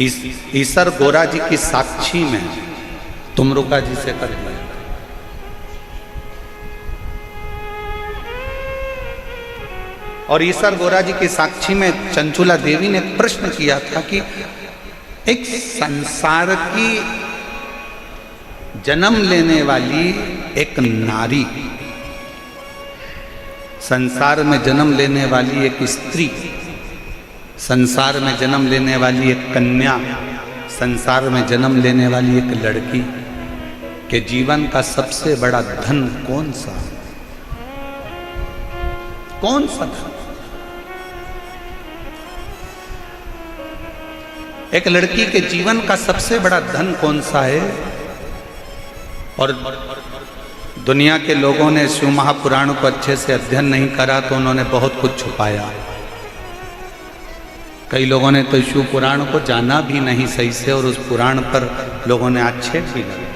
ईसर गोरा जी की साक्षी में तुमरुका जी से कर लिया। और ईसर गोरा जी की साक्षी में चंचुला देवी ने प्रश्न किया था कि एक संसार की जन्म लेने वाली एक नारी, संसार में जन्म लेने वाली एक स्त्री, संसार में जन्म लेने वाली एक कन्या, संसार में जन्म लेने वाली एक लड़की के जीवन का सबसे बड़ा धन कौन सा? कौन सा धन? एक लड़की के जीवन का सबसे बड़ा धन कौन सा है? और दुनिया के लोगों ने शिव महापुराण को अच्छे से अध्ययन नहीं करा तो उन्होंने बहुत कुछ छुपाया। कई लोगों ने तो शिव पुराण को जाना भी नहीं सही से और उस पुराण पर लोगों ने आक्षेप भी लगाया।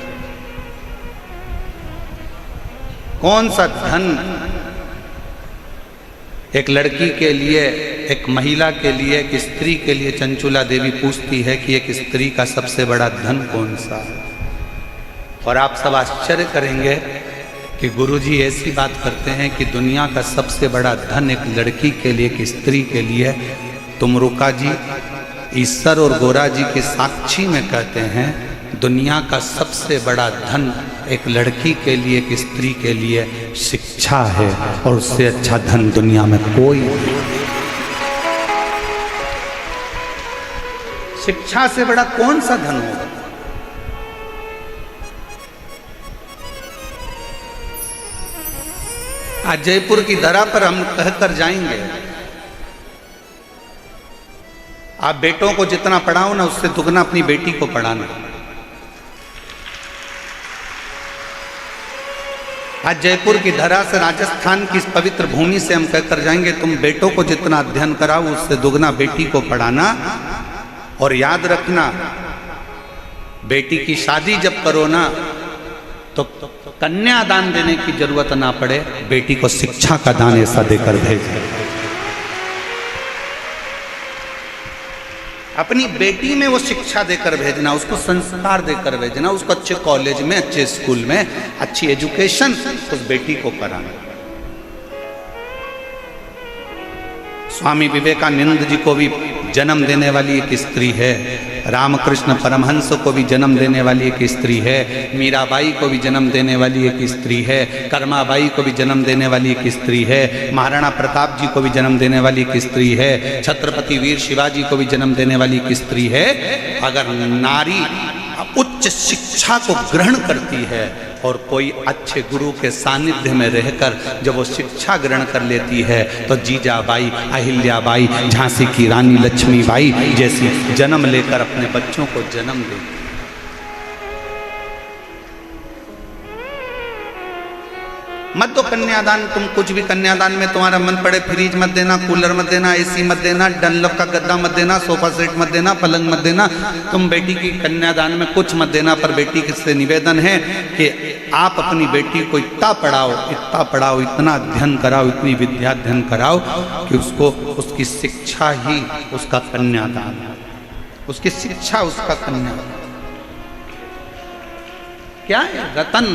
कौन सा धन एक लड़की के लिए, एक महिला के लिए, एक स्त्री के लिए चंचुला देवी पूछती है कि एक स्त्री का सबसे बड़ा धन कौन सा है? और आप सब आश्चर्य करेंगे कि गुरुजी ऐसी बात करते हैं कि दुनिया का सबसे बड़ा धन एक लड़की के लिए, एक स्त्री के लिए, तुमरुका जी ईसर और गोरा जी की साक्षी में कहते हैं दुनिया का सबसे बड़ा धन एक लड़की के लिए, एक स्त्री के लिए शिक्षा है और उससे अच्छा धन दुनिया में कोई नहीं। शिक्षा से बड़ा कौन सा धन होगा? आज जयपुर की धरा पर हम कहकर जाएंगे, आप बेटों को जितना पढ़ाओ ना उससे दुगना अपनी बेटी को पढ़ाना। आज जयपुर की धरा से, राजस्थान की इस पवित्र भूमि से हम कहकर जाएंगे तुम बेटों को जितना अध्ययन कराओ उससे दुगना बेटी को पढ़ाना। और याद रखना, बेटी की शादी जब करो ना तो कन्यादान देने की जरूरत ना पड़े, बेटी को शिक्षा का दान ऐसा देकर भेजें। अपनी बेटी में वो शिक्षा देकर भेजना, उसको संस्कार देकर भेजना, उसको अच्छे कॉलेज में, अच्छे स्कूल में अच्छी एजुकेशन उस बेटी को कराना। स्वामी विवेकानंद जी को भी जन्म देने वाली एक स्त्री है, रामकृष्ण परमहंस को भी जन्म देने वाली एक स्त्री है, मीराबाई को भी जन्म देने वाली एक स्त्री है, कर्माबाई को भी जन्म देने वाली एक स्त्री है, महाराणा प्रताप जी को भी जन्म देने वाली एक स्त्री है, छत्रपति वीर शिवाजी को भी जन्म देने वाली एक स्त्री है। अगर नारी उच्च शिक्षा को ग्रहण करती है और कोई अच्छे गुरु के सानिध्य में रहकर जब वो शिक्षा ग्रहण कर लेती है तो जीजाबाई, अहिल्याबाई, झांसी की रानी लक्ष्मीबाई जैसी जन्म लेकर अपने बच्चों को जन्म देती। मत दो कन्यादान, तुम कुछ भी कन्यादान में तुम्हारा मन पड़े, फ्रिज मत देना, कूलर मत देना, एसी मत देना, डनलप का गद्दा मत देना, सोफा सेट मत देना, पलंग मत देना, तुम बेटी की कन्यादान में कुछ मत देना। पर बेटी से निवेदन है कि आप अपनी बेटी को इतना पढ़ाओ, इतना अध्ययन कराओ, इतनी विद्या अध्ययन कराओ कि उसको, उसकी शिक्षा ही उसका कन्यादान, उसकी शिक्षा उसका कन्यादान। क्या है? रतन।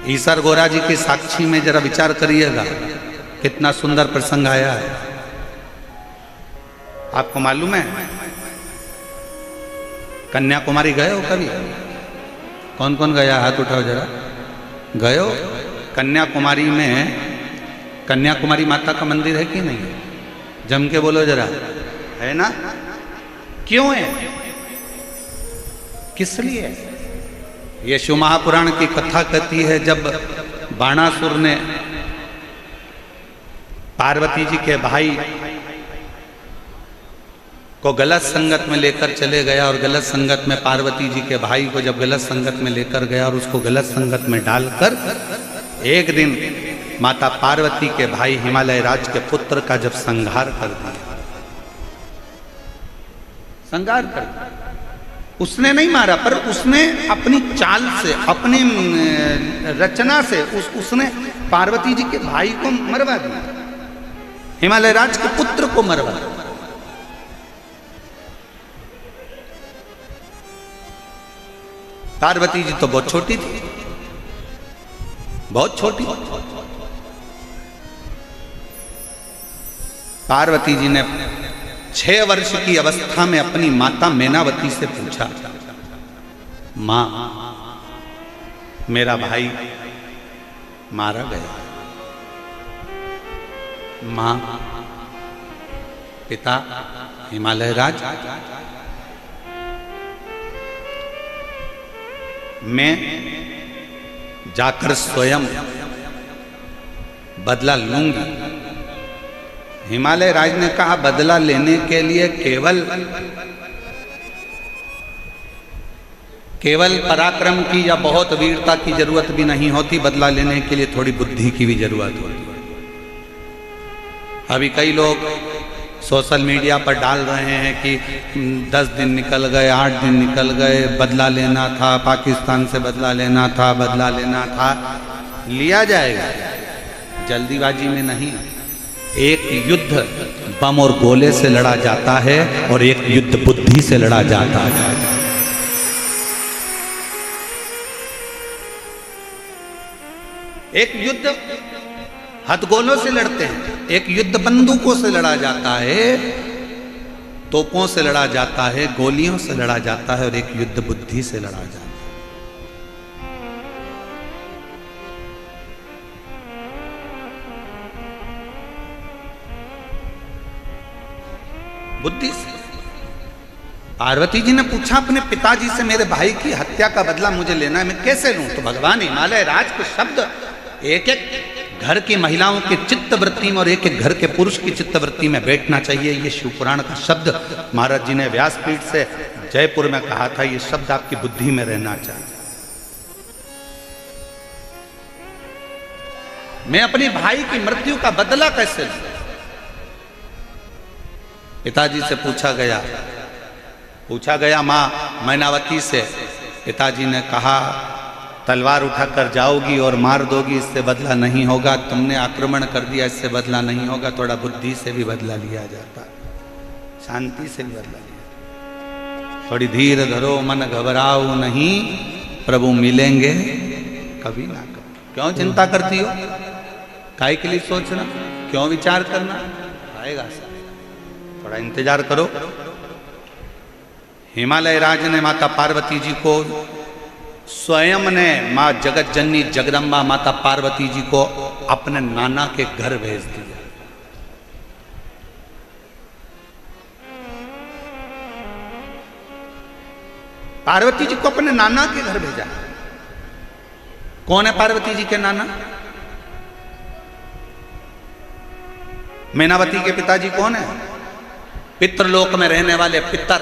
ईसर गोरा जी की साक्षी में जरा विचार करिएगा, कितना सुंदर प्रसंग आया है। आपको मालूम है कन्याकुमारी गए हो कभी? कौन कौन गया? हाथ उठाओ जरा। गए हो? कन्याकुमारी में कन्याकुमारी माता का मंदिर है कि नहीं? जम के बोलो जरा। है ना? क्यों है? किस लिए? ये शिव महापुराण की कथा कहती है जब बाणासुर ने पार्वती जी के भाई को गलत संगत में लेकर चले गया और गलत संगत में पार्वती जी के भाई को जब गलत संगत में लेकर गया और उसको गलत संगत में डालकर एक दिन माता पार्वती के भाई हिमालय राज के पुत्र का जब संहार कर दिया, संहार कर दिया, उसने नहीं मारा पर उसने अपनी चाल से, अपनी रचना से उसने पार्वती जी के भाई को मरवा दिया, हिमालय राज के पुत्र को मरवा दिया। पार्वती जी तो बहुत छोटी थी, बहुत छोटी। पार्वती जी ने 6 वर्ष की अवस्था में अपनी माता मैनावती से पूछा, मां मेरा भाई मारा गया, मां पिता हिमालय राज, मैं जाकर स्वयं बदला लूंगी। हिमालय राज ने कहा, बदला लेने के लिए केवल पराक्रम की या बहुत वीरता की जरूरत भी नहीं होती, बदला लेने के लिए थोड़ी बुद्धि की भी जरूरत होती है। अभी कई लोग सोशल मीडिया पर डाल रहे हैं कि 10 दिन निकल गए, 8 दिन निकल गए, बदला लेना था, पाकिस्तान से बदला लेना था, बदला लेना था। लिया जाएगा, जल्दीबाजी में नहीं। एक युद्ध बम और गोले से लड़ा जाता है और एक युद्ध बुद्धि से लड़ा जाता है। एक युद्ध हथगोलों से लड़ते हैं, एक युद्ध बंदूकों से लड़ा जाता है, तोपों से लड़ा जाता है, गोलियों से लड़ा जाता है, और एक युद्ध बुद्धि से लड़ा जाता है। बुद्धि से। पार्वती जी ने पूछा अपने पिताजी से, मेरे भाई की हत्या का बदला मुझे लेना है, मैं कैसे लूं? तो भगवान हिमालय राज के शब्द एक एक घर की महिलाओं के चित्त वृत्ति में और एक एक घर के पुरुष की चित्त वृत्ति में बैठना चाहिए। ये शिवपुराण का शब्द महाराज जी ने व्यासपीठ से जयपुर में कहा था, ये शब्द आपकी बुद्धि में रहना चाहिए। मैं अपने भाई की मृत्यु का बदला कैसे लूं? पिताजी से पूछा गया मां मैनावती से। पिताजी ने कहा, तलवार उठाकर जाओगी और मार दोगी, इससे बदला नहीं होगा। तुमने आक्रमण कर दिया, इससे बदला नहीं होगा। थोड़ा बुद्धि से भी बदला लिया जाता, शांति से भी बदला लिया। थोड़ी धीर धरो, मन घबराओ नहीं, प्रभु मिलेंगे कभी ना कभी। क्यों चिंता करती हो? काहे के लिए सोचना? क्यों विचार करना? आएगा, थोड़ा इंतजार करो। हिमालय राज ने माता पार्वती जी को, स्वयं ने मां जगत जननी जगदम्बा माता पार्वती जी को अपने नाना के घर भेज दिया। पार्वती जी को अपने नाना के घर भेजा। कौन है पार्वती जी के नाना? मैनावती के पिताजी कौन है? पितृलोक में रहने वाले पितर,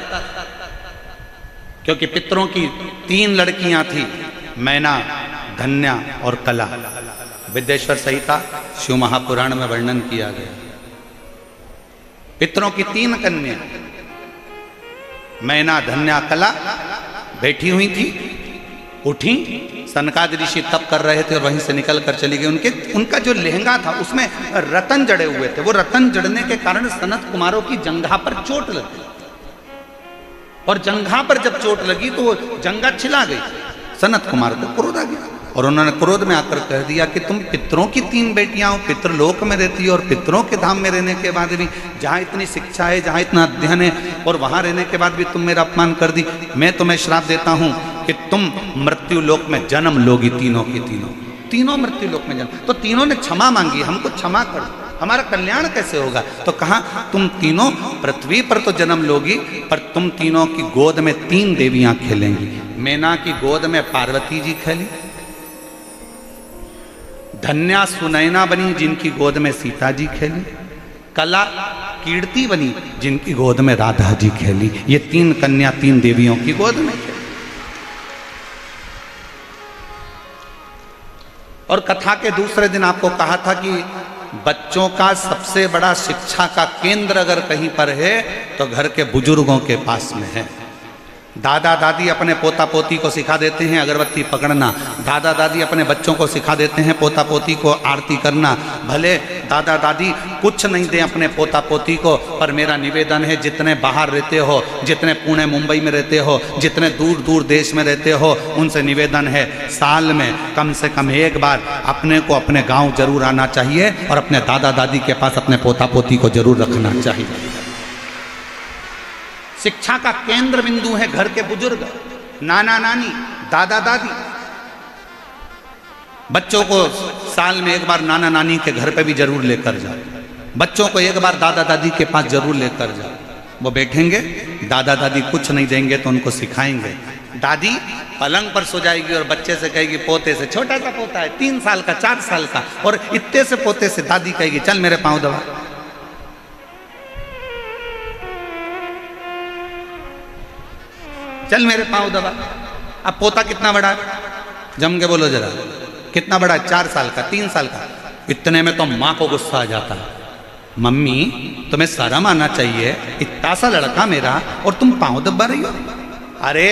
क्योंकि पितरों की 3 लड़कियां थी, मैना, धन्या और कला। विद्येश्वर संहिता शिव महापुराण में वर्णन किया गया। पितरों की 3 कन्या मैना, धन्या, कला बैठी हुई थी। उठी, सनकादि ऋषि तप कर रहे थे और वहीं से निकल कर चली गई। उनका जो लहंगा था उसमें रतन जड़े हुए थे। वो रतन जड़ने के कारण सनत कुमारों की जंघा पर चोट लगी, और जंघा पर जब चोट लगी तो वो जंघा छिला गई। सनत कुमार को क्रोध आ गया और उन्होंने क्रोध में आकर कह दिया कि तुम पितरों की 3 बेटियां हो, पितृलोक में रहती हो, और पितरों के धाम में रहने के बाद भी, जहाँ इतनी शिक्षा है, जहाँ इतना अध्ययन है, और वहाँ रहने के बाद भी तुम मेरा अपमान कर दी। मैं तुम्हें श्राप देता हूँ कि तुम मृत्यु लोक में जन्म लोगी, तीनों की तीनों मृत्यु लोक में जन्म। तो तीनों ने क्षमा मांगी, हमको क्षमा कर, हमारा कल्याण कैसे होगा? तो कहा, तुम तीनों पृथ्वी पर तो जन्म लोगी, पर तुम तीनों की गोद में 3 देवियां खेलेंगी। मैना की गोद में पार्वती जी खेली, धन्या सुनैना बनी जिनकी गोद में सीता जी खेली, कला कीर्ति बनी जिनकी गोद में राधा जी खेली। ये 3 कन्या 3 देवियों की गोद में खेली। और कथा के दूसरे दिन आपको कहा था कि बच्चों का सबसे बड़ा शिक्षा का केंद्र अगर कहीं पर है तो घर के बुजुर्गों के पास में है। दादा दादी अपने पोता पोती को सिखा देते हैं अगरबत्ती पकड़ना, दादा दादी अपने बच्चों को सिखा देते हैं पोता पोती को आरती करना। भले दादा दादी कुछ नहीं दें अपने पोता पोती को, पर मेरा निवेदन है जितने बाहर रहते हो, जितने पुणे मुंबई में रहते हो, जितने दूर दूर देश में रहते हो, उनसे निवेदन है साल में कम से कम एक बार अपने को अपने गाँव जरूर आना चाहिए और अपने दादा दादी के पास अपने पोता पोती को जरूर रखना चाहिए। शिक्षा का केंद्र बिंदु है घर के बुजुर्ग, नाना नानी, दादा दादी। बच्चों को साल में एक बार नाना नानी के घर पे भी जरूर लेकर जाओ, बच्चों को एक बार दादा दादी के पास जरूर लेकर जाओ। वो बैठेंगे, दादा दादी कुछ नहीं देंगे तो उनको सिखाएंगे। दादी पलंग पर सो जाएगी और बच्चे से कहेगी, पोते से, छोटा सा पोता है 3 साल का 4 साल का, और इतने से पोते से दादी कहेगी, चल मेरे पांव दबा। चल मेरे पांव दबा। अब पोता कितना बड़ा है, जम के बोलो जरा, कितना बड़ा है? 4 साल का, 3 साल का। इतने में तो माँ को गुस्सा आ जाता है, मम्मी तुम्हें शर्म आना चाहिए, इतना सा लड़का मेरा और तुम पांव दबा रही हो। अरे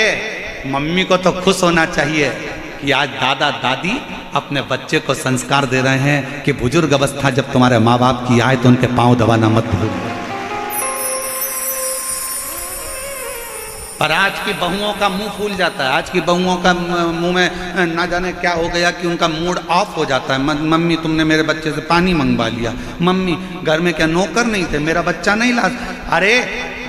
मम्मी को तो खुश होना चाहिए कि आज दादा दादी अपने बच्चे को संस्कार दे रहे हैं कि बुजुर्ग अवस्था जब तुम्हारे माँ बाप की आए तो उनके पांव दबाना मत भूलो। पर आज की बहुओं का मुंह फूल जाता है, आज की बहुओं का मुंह में ना जाने क्या हो गया कि उनका मूड ऑफ हो जाता है। मम्मी तुमने मेरे बच्चे से पानी मंगवा लिया, मम्मी घर में क्या नौकर नहीं थे, मेरा बच्चा नहीं ला। अरे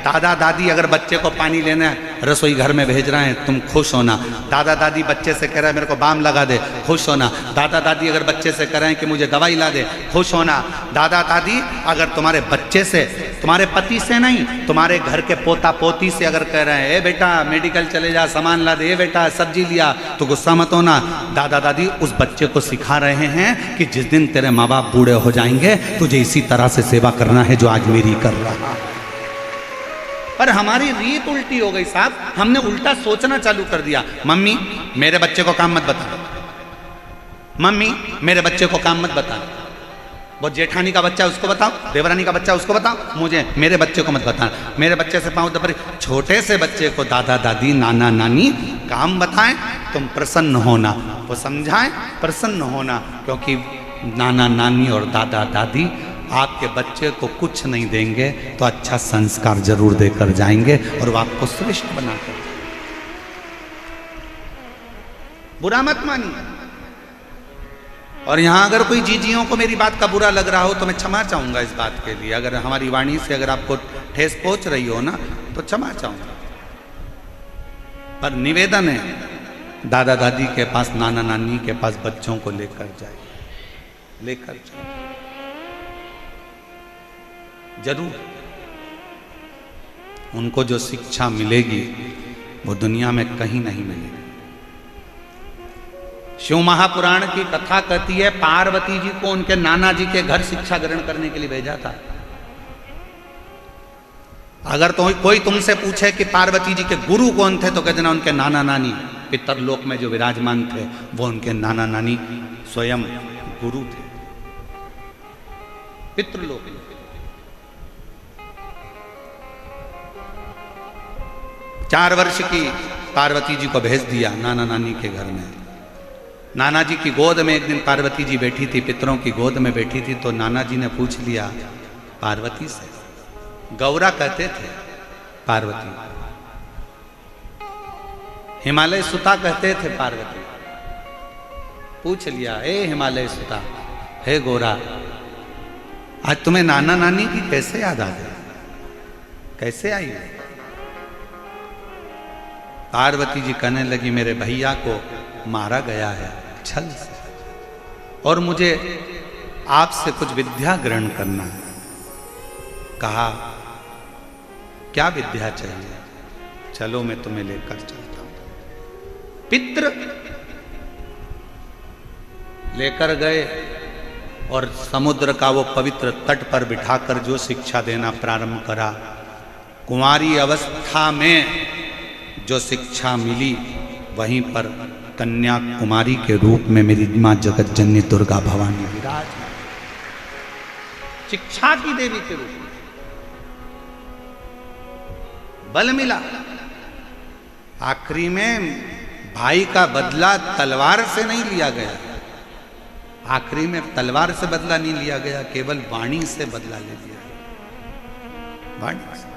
दादा दादी अगर बच्चे को पानी लेना है, रसोई घर में भेज रहे हैं, तुम खुश होना। दादा दादी बच्चे से कह रहे हैं मेरे को बाम लगा दे, खुश होना। दादा दादी अगर बच्चे से कह रहे हैं कि मुझे दवाई ला दे, खुश होना। दादा दादी अगर तुम्हारे बच्चे से, तुम्हारे पति से नहीं, तुम्हारे घर के पोता पोती से अगर कह रहे हैं, ए बेटा मेडिकल चले जा सामान ला दे, ए बेटा सब्जी लिया, तो गुस्सा मत होना। दादा दादी उस बच्चे को सिखा रहे हैं कि जिस दिन तेरे माँ बाप बूढ़े हो जाएंगे तुझे इसी तरह से सेवा करना है जो आज मेरी कर रहा। पर हमारी रीत उल्टी हो गई साहब, हमने उल्टा सोचना चालू कर दिया। मम्मी मेरे बच्चे को काम मत बता, मम्मी मेरे बच्चे को काम मत बता। वो जेठानी का बच्चा उसको बताओ, देवरानी का बच्चा उसको बताओ, मुझे मेरे बच्चे को मत बताना। मेरे बच्चे से पाँव दबा, छोटे से बच्चे को दादा दादी नाना नानी काम बताएं, तुम प्रसन्न होना, वो समझाएं प्रसन्न होना। क्योंकि नाना नानी और दादा दादी आपके बच्चे को कुछ नहीं देंगे तो अच्छा संस्कार जरूर देकर जाएंगे और वो आपको श्रेष्ठ बनाकर। बुरा मत मानिए। और यहां अगर कोई जीजियों को मेरी बात का बुरा लग रहा हो तो मैं क्षमा चाहूंगा इस बात के लिए। अगर हमारी वाणी से अगर आपको ठेस पहुंच रही हो ना तो क्षमा चाहूंगा। पर निवेदन है, दादा दादी के पास, नाना नानी के पास बच्चों को लेकर जाए, लेकर जाए जरूर। उनको जो शिक्षा मिलेगी वो दुनिया में कहीं नहीं मिलेगी। शिव महापुराण की कथा कहती है पार्वती जी को उनके नाना जी के घर शिक्षा ग्रहण करने के लिए भेजा था। अगर तो कोई तुमसे पूछे कि पार्वती जी के गुरु कौन थे तो कह देना उनके नाना नानी। पितरलोक में जो विराजमान थे वो उनके नाना नानी स्वयं गुरु थे। पितृलोक में 4 वर्ष की पार्वती जी को भेज दिया नाना नानी के घर में। नाना जी की गोद में एक दिन पार्वती जी बैठी थी, पितरों की गोद में बैठी थी, तो नाना जी ने पूछ लिया पार्वती से, गौरा कहते थे पार्वती, हिमालय सुता कहते थे पार्वती। पूछ लिया, ए हिमालय सुता, हे गोरा, आज तुम्हें नाना नानी की कैसे याद आ गई, कैसे आई? पार्वती जी कहने लगी मेरे भैया को मारा गया है छल से और मुझे आपसे कुछ विद्या ग्रहण करना है। कहा क्या विद्या चाहिए? चलो मैं तुम्हें लेकर चलता हूं। पितृ लेकर गए और समुद्र का वो पवित्र तट पर बिठाकर जो शिक्षा देना प्रारंभ करा। कुंवारी अवस्था में जो शिक्षा मिली वहीं पर कन्याकुमारी के रूप में मेरी मां जगत जननी दुर्गा भवानी विराज, शिक्षा की देवी के रूप में बल मिला। आखिरी में भाई का बदला तलवार से नहीं लिया गया, आखिरी में तलवार से बदला नहीं लिया गया, केवल वाणी से बदला ले लिया गया, वाणी से।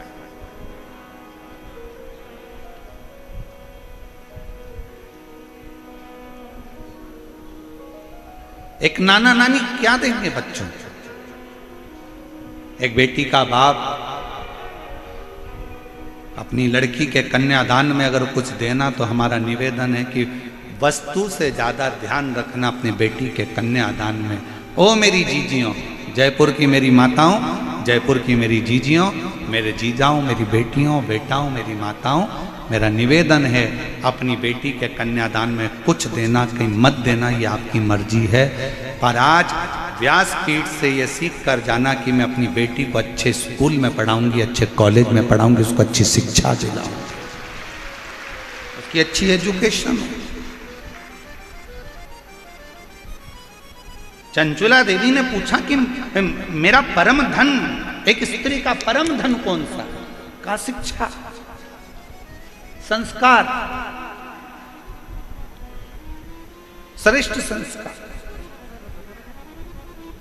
एक नाना नानी क्या देंगे बच्चों को? एक बेटी का बाप अपनी लड़की के कन्यादान में अगर कुछ देना तो हमारा निवेदन है कि वस्तु से ज्यादा ध्यान रखना अपनी बेटी के कन्यादान में। ओ मेरी जीजियों, जयपुर की मेरी माताओं, जयपुर की मेरी जीजियों, मेरे जीजाओं, मेरी बेटियों, बेटाओं, मेरी माताओं, मेरा निवेदन है अपनी बेटी के कन्यादान में कुछ देना, कहीं मत देना, ये आपकी मर्जी है। पर आज व्यासपीठ से ये सीख कर जाना कि मैं अपनी बेटी को अच्छे स्कूल में पढ़ाऊंगी, अच्छे कॉलेज में पढ़ाऊंगी, उसको अच्छी शिक्षा दिलाऊंगी, उसकी अच्छी एजुकेशन। चंचुला देवी ने पूछा कि मेरा परम धन, एक स्त्री का परम धन कौन सा? का शिक्षा, संस्कार, श्रेष्ठ संस्कार।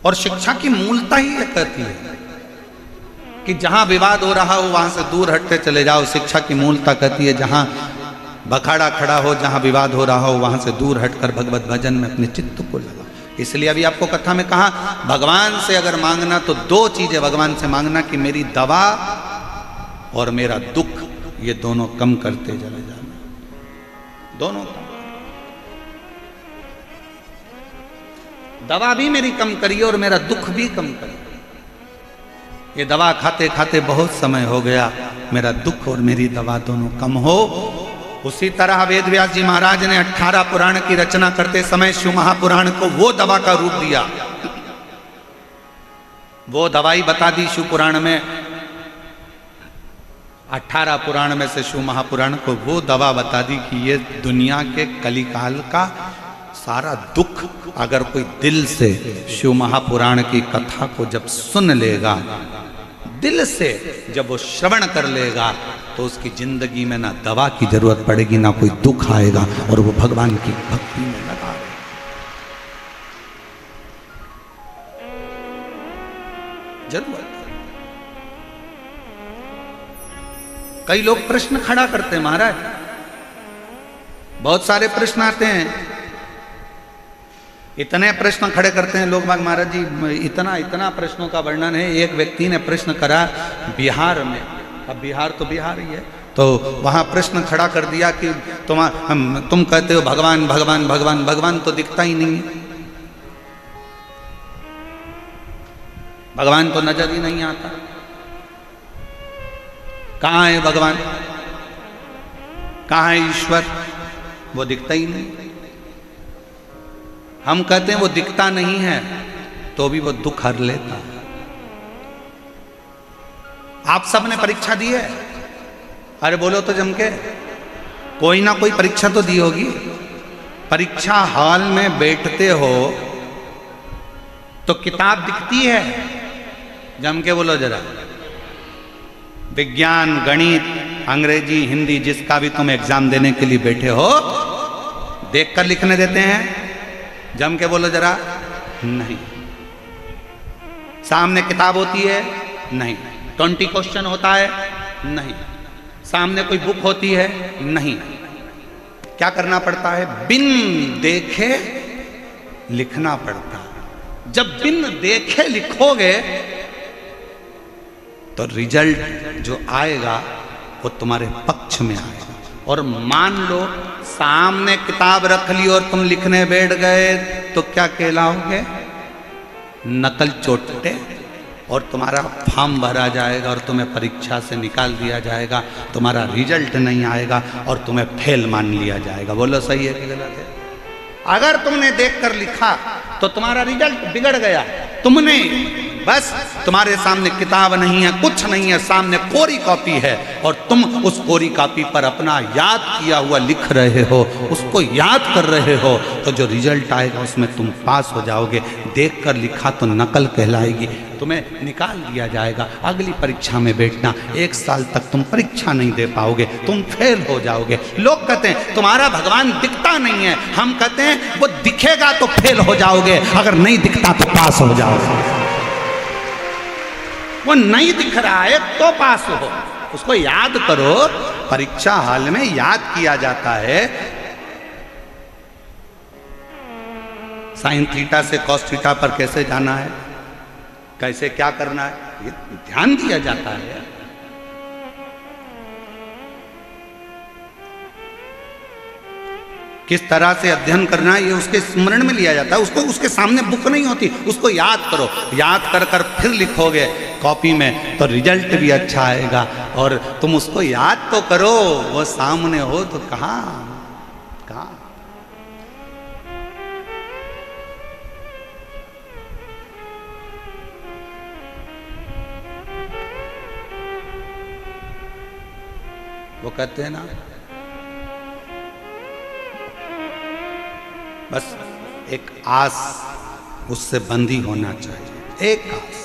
और शिक्षा की मूलता ही यह कहती है कि जहां विवाद हो रहा हो वहां से दूर हटते चले जाओ। शिक्षा की मूलता कहती है जहां बखाड़ा खड़ा हो, जहां विवाद हो रहा हो वहां से दूर हटकर भगवत भजन में अपने चित्त को लगाओ। इसलिए अभी आपको कथा में कहा, भगवान से अगर मांगना तो दो चीजें भगवान से मांगना कि मेरी दवा और मेरा दुख, ये दोनों कम करते चले जाना, दोनों कम। दवा भी मेरी कम करिए और मेरा दुख भी कम करिए। ये दवा खाते खाते बहुत समय हो गया, मेरा दुख और मेरी दवा दोनों कम हो। उसी तरह वेद व्यास जी महाराज ने 18 पुराण की रचना करते समय शिव महापुराण को वो दवा का रूप दिया, वो दवाई बता दी शिव पुराण में। 18 पुराण में से शिव महापुराण को वो दवा बता दी कि ये दुनिया के कलिकाल का सारा दुख अगर कोई दिल से शिव महापुराण की कथा को जब सुन लेगा, दिल से जब वो श्रवण कर लेगा, तो उसकी जिंदगी में ना दवा की जरूरत पड़ेगी, ना कोई दुख आएगा, और वो भगवान की भक्ति में लगा रहेगा। जरूरत। कई लोग प्रश्न खड़ा करते हैं महाराज, बहुत सारे प्रश्न आते हैं, इतने प्रश्न खड़े करते हैं लोग। महाराज जी इतना इतना प्रश्नों का वर्णन है। एक व्यक्ति ने प्रश्न करा बिहार में, अब बिहार तो बिहार ही है, तो वहां प्रश्न खड़ा कर दिया कि तुम कहते हो भगवान भगवान भगवान, भगवान तो दिखता ही नहीं है, भगवान तो नजर ही नहीं आता, कहाँ है भगवान, कहाँ है ईश्वर? वो दिखता ही नहीं। हम कहते हैं वो दिखता नहीं है तो भी वो दुख हर लेता है। आप सब ने परीक्षा दी है? अरे बोलो तो जम के, कोई ना कोई परीक्षा तो दी होगी। परीक्षा हॉल में बैठते हो तो किताब दिखती है? जम के बोलो जरा। विज्ञान, गणित, अंग्रेजी, हिंदी, जिसका भी तुम एग्जाम देने के लिए बैठे हो, देखकर लिखने देते हैं? जम के बोलो जरा। नहीं। सामने किताब होती है? नहीं। 20 क्वेश्चन होता है? नहीं। सामने कोई बुक होती है? नहीं। क्या करना पड़ता है? बिन देखे लिखना पड़ता है। जब बिन देखे लिखोगे तो रिजल्ट जो आएगा वो तुम्हारे पक्ष में आएगा। और मान लो सामने किताब रख ली और तुम लिखने बैठ गए तो क्या कहलाओगे? नकल चोटे, और तुम्हारा फॉर्म भरा जाएगा और तुम्हें परीक्षा से निकाल दिया जाएगा, तुम्हारा रिजल्ट नहीं आएगा और तुम्हें फेल मान लिया जाएगा। बोलो सही है कि गलत है? अगर तुमने देखकर लिखा तो तुम्हारा रिजल्ट बिगड़ गया। तुमने बस तुम्हारे सामने किताब नहीं है, कुछ नहीं है, सामने कोरी कॉपी है और तुम उस कोरी कॉपी पर अपना याद किया हुआ लिख रहे हो, उसको याद कर रहे हो, तो जो रिजल्ट आएगा उसमें तुम पास हो जाओगे। देखकर लिखा तो नकल कहलाएगी, तुम्हें निकाल दिया जाएगा। अगली परीक्षा में बैठना, 1 साल तक तुम परीक्षा नहीं दे पाओगे, तुम फेल हो जाओगे। लोग कहते हैं तुम्हारा भगवान दिखता नहीं है, हम कहते हैं वो दिखेगा तो फेल हो जाओगे, अगर नहीं दिखता तो पास हो जाओगे। वो नहीं दिख रहा है तो पास हो, उसको याद करो। परीक्षा हाल में याद किया जाता है, साइन थीटा से कॉस थीटा पर कैसे जाना है, कैसे क्या करना है, ये ध्यान दिया जाता है। किस तरह से अध्ययन करना है ये उसके स्मरण में लिया जाता है। उसको उसके सामने बुक नहीं होती, उसको याद करो। याद कर कर फिर लिखोगे कॉपी में तो रिजल्ट भी अच्छा आएगा। और तुम उसको याद तो करो, वो सामने हो तो कहाँ कहाँ। वो कहते हैं ना, बस एक आस उससे बंधी होना चाहिए, एक आस,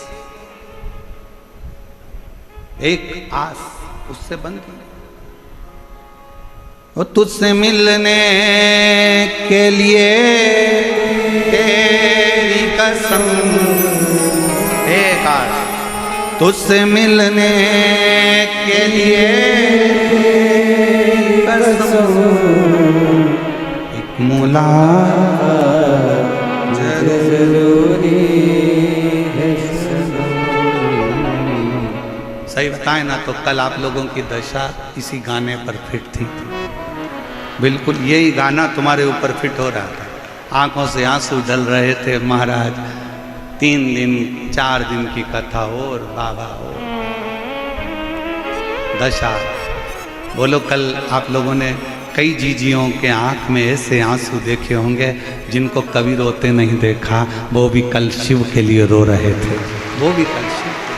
एक आस उससे बंधी। वो तुझसे मिलने के लिए तेरी कसम, एक आस तुझसे मिलने के लिए कसम, एक मुलाकात जरूरी है। सही बताएं ना तो कल आप लोगों की दशा इसी गाने पर फिट थी। बिल्कुल यही गाना तुम्हारे ऊपर फिट हो रहा था। आंखों से आंसू ढल रहे थे महाराज। 3 दिन 4 दिन की कथा और बाबा हो दशा। बोलो कल आप लोगों ने कई जीजियों के आंख में ऐसे आंसू देखे होंगे जिनको कभी रोते नहीं देखा। वो भी कल शिव के लिए रो रहे थे, वो भी कल शिव के,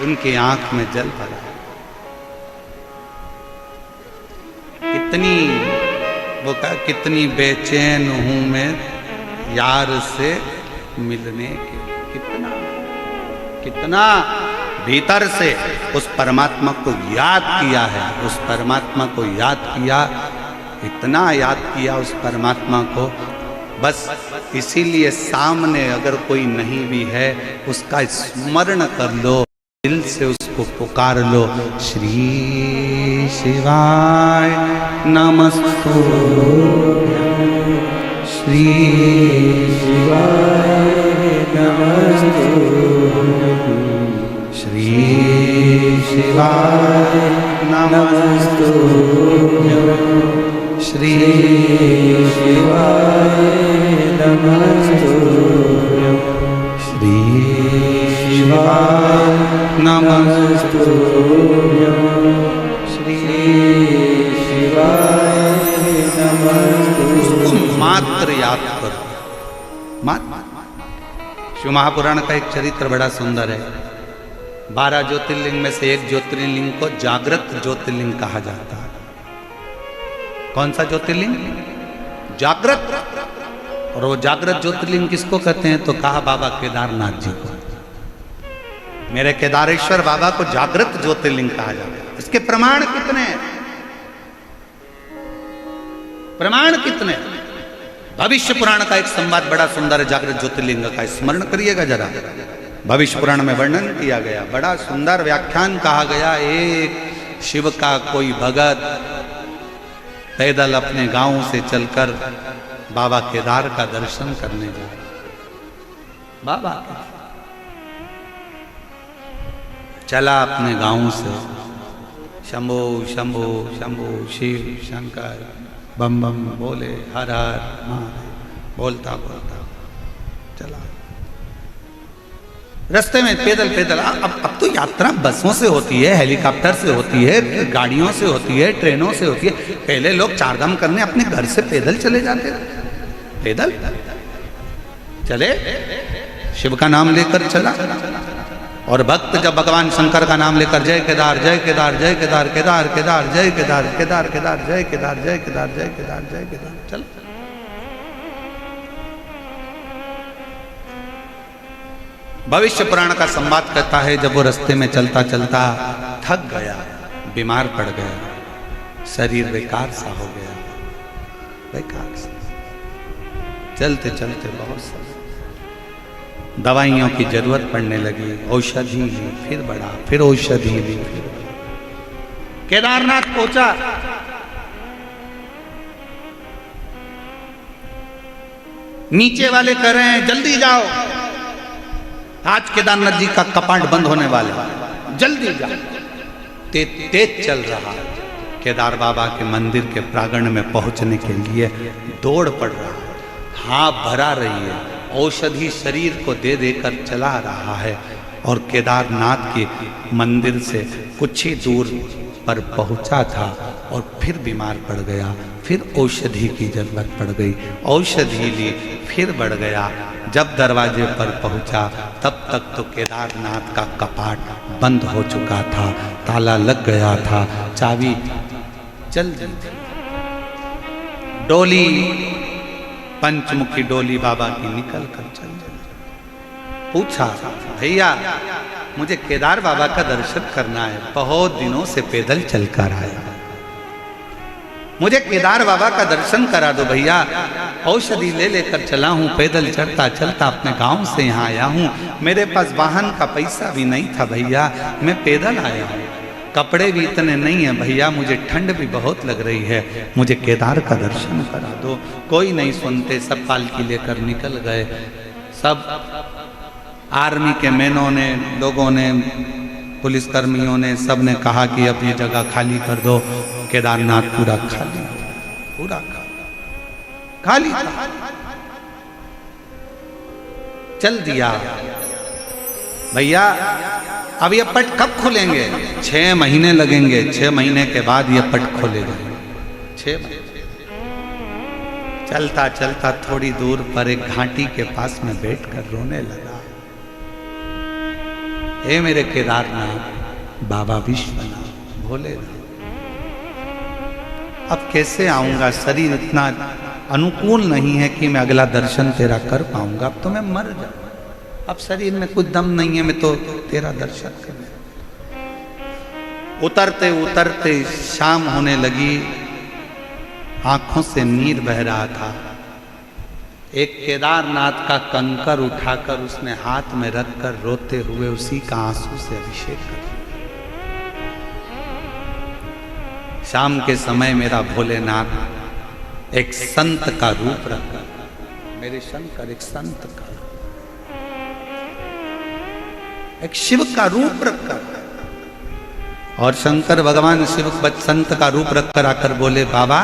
उनकी आंख में जल भरा। कितनी वो कहा, कितनी बेचैन हूं मैं यार से मिलने के। कितना कितना भीतर से उस परमात्मा को याद किया है, उस परमात्मा को याद किया, इतना याद किया उस परमात्मा को। बस इसीलिए सामने अगर कोई नहीं भी है उसका स्मरण कर लो, दिल से उसको पुकार लो। श्री शिवाय नमस्तु, श्री शिवाय नमस्तु, श्री शिवाय नमस्तु, श्री शिवाय नमस्तु, श्री शिवाय नमस्तु, श्री शिवाय नमस्तु। उसको मात्र याद करो, मात्र। शिव महापुराण का एक चरित्र बड़ा सुंदर है। 12 ज्योतिर्लिंग में से एक ज्योतिर्लिंग को जागृत ज्योतिर्लिंग कहा जाता है। कौन सा ज्योतिर्लिंग? जागृत। और वो जागृत ज्योतिर्लिंग किसको कहते हैं? तो कहा बाबा केदारनाथ जी को। मेरे केदारेश्वर बाबा को जागृत ज्योतिर्लिंग कहा जाता है। इसके प्रमाण कितने हैं? प्रमाण कितने? भविष्य पुराण का एक संवाद बड़ा सुंदर है जागृत ज्योतिर्लिंग का, स्मरण करिएगा जरा। भविष्य पुराण में वर्णन किया गया, बड़ा सुंदर व्याख्यान कहा गया। एक शिव का कोई भगत पैदल अपने गांव से चलकर बाबा केदार का दर्शन करने गया। बाबा चला अपने गांव से, शंभो शंभो शंभो शिव शंकर बम बम बोले, हर हर महादेव बोलता बोलता चला। रास्ते में पैदल पैदल, अब तो यात्रा बसों से होती है, हेलीकॉप्टर से होती है, गाड़ियों से होती है, ट्रेनों से होती है। पहले लोग चारधाम करने अपने घर से पैदल चले जाते थे। पैदल चले, शिव का नाम लेकर चला, और भक्त जब भगवान शंकर का नाम लेकर जय केदार जय केदार जय केदार केदार केदार जय केदार केदार केदार जय केदार जय केदार जय केदार जय केदार चल। भविष्य पुराण का संवाद कहता है जब वो रास्ते में चलता चलता थक गया, बीमार पड़ गया, शरीर बेकार सा हो गया, बेकार सा। चलते चलते बहुत सा दवाइयों की जरूरत पड़ने लगी, औषधि ली, फिर बढ़ा, फिर औषधि ली, फिर केदारनाथ पहुंचा। नीचे वाले कह रहे हैं जल्दी जाओ, आज केदारनाथ जी का कपाट बंद होने वाला, जल्दी जाओ। तेज चल रहा, केदार बाबा के मंदिर के प्रांगण में पहुंचने के लिए दौड़ पड़ रहा, हाँ भरा रही है, औषधि शरीर को दे देकर चला रहा है, और केदारनाथ के मंदिर से कुछ ही दूर पर पहुंचा था और फिर बीमार पड़ गया, फिर औषधि की जरूरत पड़ गई, औषधि ली, फिर बढ़ गया। जब दरवाजे पर पहुंचा तब तक तो केदारनाथ का कपाट बंद हो चुका था, ताला लग गया था, चाबी चल दी थी। डोली, पंचमुखी डोली बाबा की निकल कर चल गई। पूछा भैया मुझे केदार बाबा का दर्शन करना है, बहुत दिनों से पैदल चलकर आया, मुझे केदार बाबा का दर्शन करा दो भैया। औषधि ले लेकर चला हूँ, पैदल चलता चलता अपने गांव से यहाँ आया हूँ, मेरे पास वाहन का पैसा भी नहीं था भैया, मैं पैदल आया हूँ, कपड़े भी इतने नहीं हैं भैया, मुझे ठंड भी बहुत लग रही है, मुझे केदार का दर्शन करा दो। कोई नहीं सुनते, सब पालकी लेकर निकल गए। सब आर्मी के मैनों ने, लोगों ने, पुलिसकर्मियों ने, सब ने कहा कि अब ये जगह खाली कर दो। केदारनाथ पूरा खाली, पूरा खाली था। चल दिया भैया, अब ये पट कब खुलेंगे? 6 महीने लगेंगे, 6 महीने के बाद ये पट खोलेगा। 6 महीने। चलता चलता थोड़ी दूर पर एक घाटी के पास में बैठकर रोने लगा, हे मेरे केदारनाथ बाबा विश्वनाथ भोलेनाथ, अब कैसे आऊंगा? शरीर इतना अनुकूल नहीं है कि मैं अगला दर्शन तेरा कर पाऊंगा, अब तो मैं मर जाऊं, अब शरीर में कुछ दम नहीं है, मैं तो तेरा दर्शन कर। उतरते उतरते शाम होने लगी, आंखों से नीर बह रहा था। एक केदारनाथ का कंकर उठाकर उसने हाथ में रखकर रोते हुए उसी का आंसू से अभिषेक कर। शाम के समय मेरा भोलेनाथ एक संत का रूप रखकर, मेरे शंकर एक संत का, एक शिव का रूप रखकर, और शंकर भगवान शिव संत का रूप रखकर आकर बोले, बाबा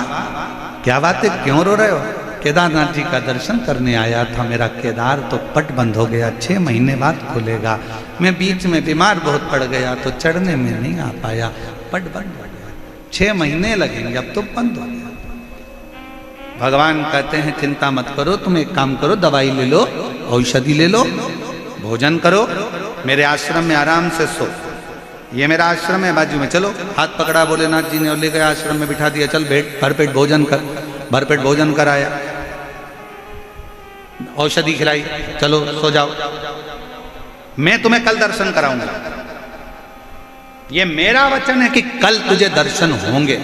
क्या बात है, क्यों रो रहे हो? केदारनाथ जी का दर्शन करने आया था, मेरा केदार तो पट बंद हो गया, 6 महीने बाद खुलेगा, मैं बीच में बीमार बहुत पड़ गया तो चढ़ने में नहीं आ पाया, पट बंद हो गया, 6 महीने लगेंगे, अब तो बंद हो गया। भगवान कहते हैं चिंता मत करो, तुम एक काम करो, दवाई ले लो, औषधि ले लो, भोजन करो, मेरे आश्रम में आराम से सो, ये मेरा आश्रम है बाजू में, चलो। हाथ पकड़ा भोलेनाथ जी ने और ले गए आश्रम में बिठा दिया, चल बैठ, भरपेट भोजन कर, भरपेट भोजन कराया, औषधि खिलाई, चलो सो जाओ, मैं तुम्हें कल दर्शन कराऊंगा, ये मेरा वचन है कि कल तुझे दर्शन होंगे,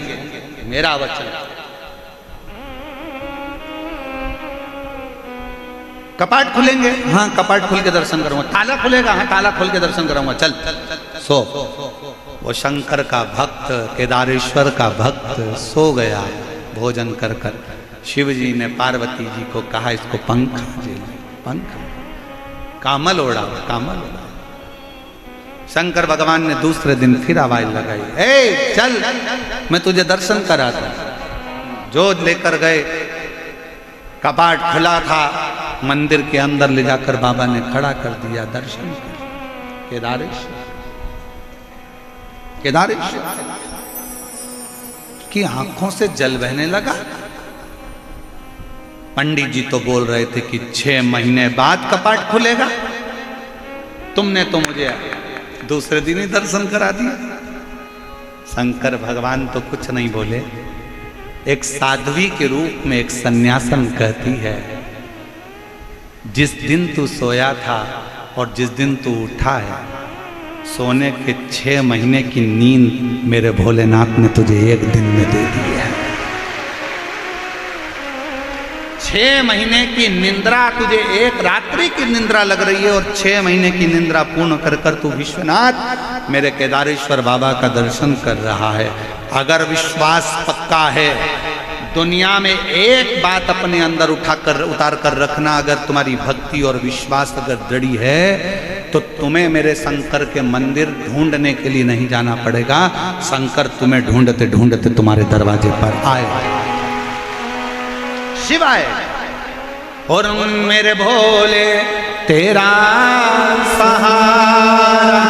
मेरा वचन। कपाट खुलेंगे, हाँ कपाट खोल के दर्शन करूंगा, ताला खुलेगा, हाँ ताला खोल के दर्शन करूंगा, चल सो। वो शंकर का भक्त, केदारेश्वर का भक्त सो गया भोजन कर कर। शिव जी ने पार्वती जी को कहा, इसको पंखा दे, पंखा, कामल ओढ़ा, कामल ओढ़ा। शंकर भगवान ने दूसरे दिन फिर आवाज लगाई, ए चल, मैं तुझे दर्शन कराता। जो लेकर गए, कपाट खुला था, मंदिर के अंदर ले जाकर बाबा ने खड़ा कर दिया, दर्शन कर। केदारेश्वर, केदारेश्वर की आंखों से जल बहने लगा। पंडित जी तो बोल रहे थे कि 6 महीने बाद कपाट खुलेगा, तुमने तो मुझे दूसरे दिन ही दर्शन करा दिया। शंकर भगवान तो कुछ नहीं बोले। एक साध्वी के रूप में एक सन्यासन कहती है, जिस दिन तू सोया था और जिस दिन तू उठा है, सोने के 6 महीने की नींद मेरे भोलेनाथ ने तुझे एक दिन में दे दी है। 6 महीने की निंद्रा तुझे एक रात्रि की निंद्रा लग रही है, और 6 महीने की निंद्रा पूर्ण कर कर तू विश्वनाथ मेरे केदारेश्वर बाबा का दर्शन कर रहा है। अगर विश्वास पक्का है, दुनिया में एक बात अपने अंदर उतार कर रखना, अगर तुम्हारी भक्ति और विश्वास अगर दृढ़ है तो तुम्हें मेरे शंकर के मंदिर ढूंढने के लिए नहीं जाना पड़ेगा। शंकर तुम्हें ढूंढते ढूंढते तुम्हारे दरवाजे पर आए, शिव आए। और मेरे भोले तेरा सहारा